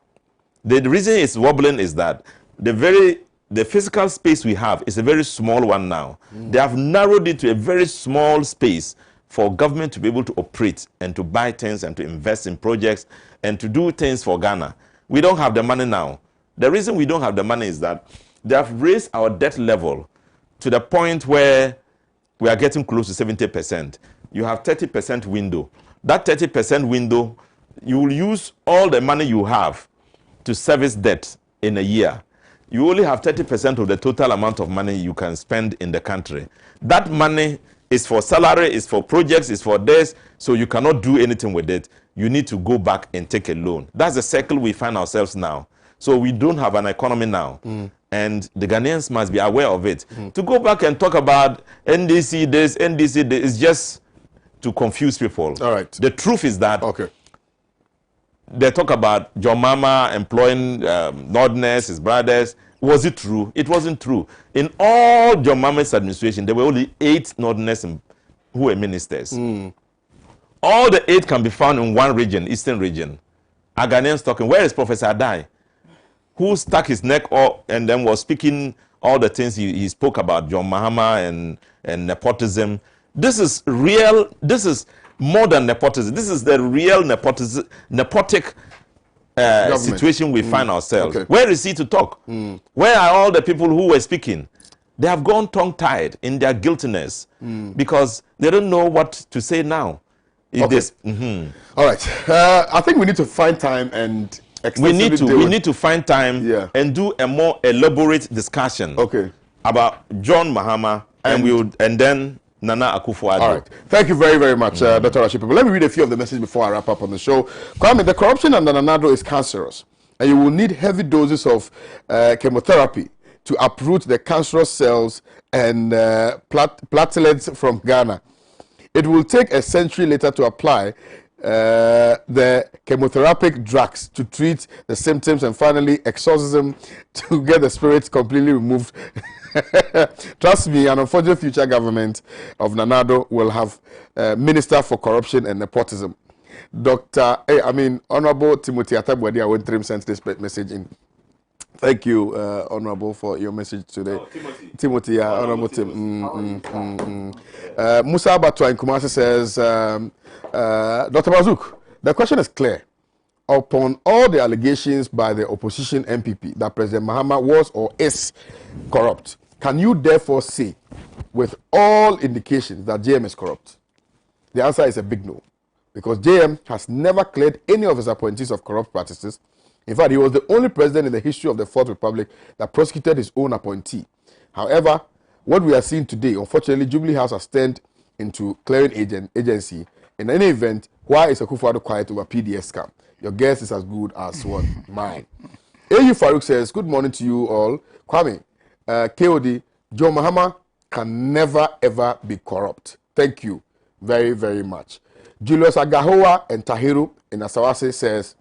The reason it's wobbling is that the physical space we have is a very small one now. They have narrowed it to a very small space for government to be able to operate and to buy things and to invest in projects and to do things for Ghana. We don't have the money now. The reason we don't have the money is that they have raised our debt level to the point where we are getting close to 70%. You have 30% window. That 30% window, you will use all the money you have to service debt in a year. You only have 30% of the total amount of money you can spend in the country. That money is for salary, is for projects, is for this, so you cannot do anything with it. You need to go back and take a loan. That's the circle we find ourselves now. So we don't have an economy now. And the Ghanaians must be aware of it. To go back and talk about NDC this, NDC this, is just to confuse people. All right. The truth is that they talk about John Mahama employing Northerners, his brothers. Was it true? It wasn't true. In all John Mahama's administration, there were only 8 Northerners who were ministers. All the 8 can be found in one region, Eastern region. A Ghanaians talking, where is Professor Adai? Who stuck his neck up and then was speaking all the things he spoke about, John Mahama and nepotism. This is real, this is more than nepotism. This is the real nepotic situation we find ourselves. Where is he to talk? Where are all the people who were speaking? They have gone tongue-tied in their guiltiness because they don't know what to say now. All right. I think we need to find time and we need to find time and do a more elaborate discussion about John Mahama and then Nana Akufo-Addo. All right. Thank you very, very much, Dr. Rashipi. Let me read a few of the messages before I wrap up on the show. Kwame, the corruption under Nana-Addo is cancerous, and you will need heavy doses of chemotherapy to uproot the cancerous cells and platelets from Ghana. It will take a century later to apply the chemotherapeutic drugs to treat the symptoms, and finally exorcism to get the spirits completely removed. Trust me, an unfortunate future government of Nanado will have Minister for Corruption and Nepotism. Honorable Timothy Atabwadi, I went to send this message in. Thank you, Honorable, for your message today. Oh, Timothy, yeah, Honorable Tim. Musa Abatwa in Kumasi says, Dr. Mazouk, the question is clear. Upon all the allegations by the opposition MPP that President Mahama was or is corrupt, can you therefore say, with all indications, that JM is corrupt? The answer is a big no, because JM has never cleared any of his appointees of corrupt practices. In fact, he was the only president in the history of the Fourth Republic that prosecuted his own appointee. However, what we are seeing today, unfortunately, Jubilee House has turned into clearing agency. In any event, why is Akufo-Addo quiet over PDS scam? Your guess is as good as one mine. A.U. Farouk says, good morning to you all. Kwame, KOD, John Mahama can never ever be corrupt. Thank you very, very much. Julius Agahoa and Tahiru in Asawase says,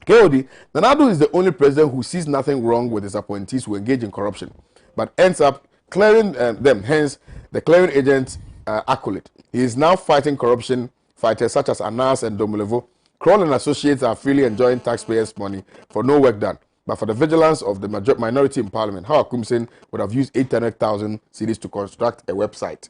KOD, Nanado is the only president who sees nothing wrong with his appointees who engage in corruption, but ends up clearing them, hence the clearing agent accolade. He is now fighting corruption fighters such as Anas and Domolevo. Kroll and associates are freely enjoying taxpayers' money for no work done, but for the vigilance of the minority in parliament. How Akumsin would have used 800,000 cedis to construct a website.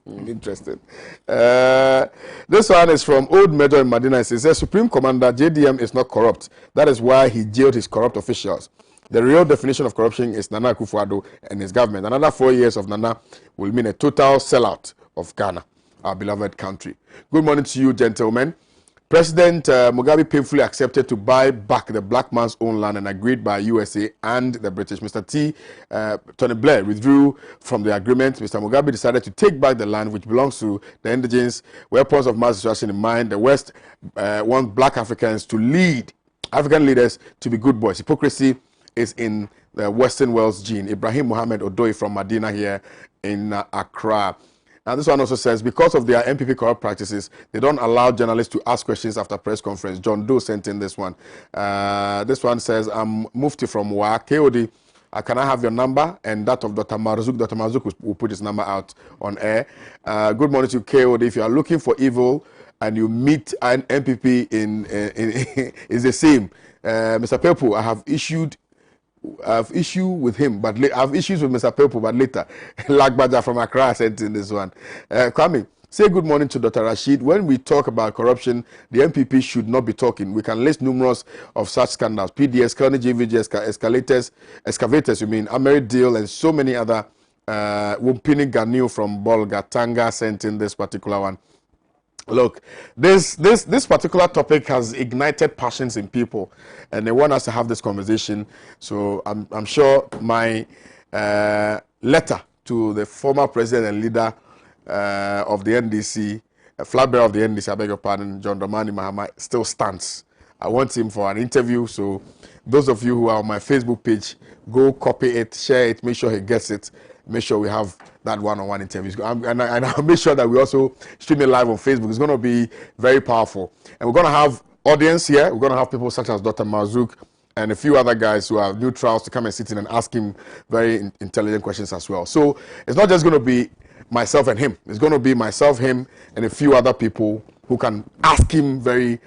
Interesting. This one is from Old Major in Madina. It says, Supreme Commander JDM is not corrupt. That is why he jailed his corrupt officials. The real definition of corruption is Nana Akufo-Addo and his government. Another 4 years of Nana will mean a total sellout of Ghana, our beloved country. Good morning to you, gentlemen. President Mugabe painfully accepted to buy back the black man's own land and agreed by USA and the British. Tony Blair withdrew from the agreement. Mr. Mugabe decided to take back the land which belongs to the indigenous. Weapons of mass destruction in mind, the West wants black Africans to lead, African leaders to be good boys. Hypocrisy is in the Western world's gene. Ibrahim Mohammed Odoi from Madina here in Accra. Now, this one also says, because of their MPP corrupt practices, they don't allow journalists to ask questions after press conference. John Doe sent in this one. This one says, I'm Mufti from WA. KOD, can I have your number? And that of Dr. Marzuk. Dr. Marzuk will put his number out on air. Good morning to KOD. If you are looking for evil and you meet an MPP is the same. Mr. Pepu, I have issue with him, but I have issues with Mr. Pepu, but later. Lagbaja from Accra sent in this one. Kwame, say good morning to Dr. Rashid. When we talk about corruption, the MPP should not be talking. We can list numerous of such scandals. PDS, Carnegie, JVG, excavators, Ameri Deal, and so many other. Wumpini Ganil from Bolgatanga sent in this particular one. Look, this particular topic has ignited passions in people, and they want us to have this conversation. So I'm sure my letter to the former president and leader of the NDC, flag bearer of the NDC, I beg your pardon, John Dramani Mahama, still stands. I want him for an interview. So those of you who are on my Facebook page, go copy it, share it, make sure he gets it. Make sure we have that one-on-one interview. And I'll make sure that we also stream it live on Facebook. It's going to be very powerful. And we're going to have audience here. We're going to have people such as Dr. Marzuk and a few other guys who are neutrals to come and sit in and ask him very intelligent questions as well. So it's not just going to be myself and him. It's going to be myself, him, and a few other people who can ask him very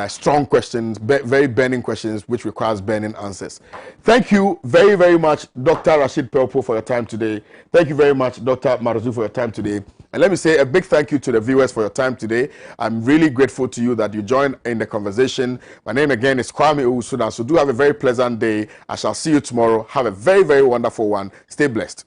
strong questions, very burning questions, which requires burning answers. Thank you very, very much, Dr. Rashid Pelpo, for your time today. Thank you very much, Dr. Maruzu, for your time today. And let me say a big thank you to the viewers for your time today. I'm really grateful to you that you joined in the conversation. My name again is Kwame Owusu Danso. So do have a very pleasant day. I shall see you tomorrow. Have a very, very wonderful one. Stay blessed.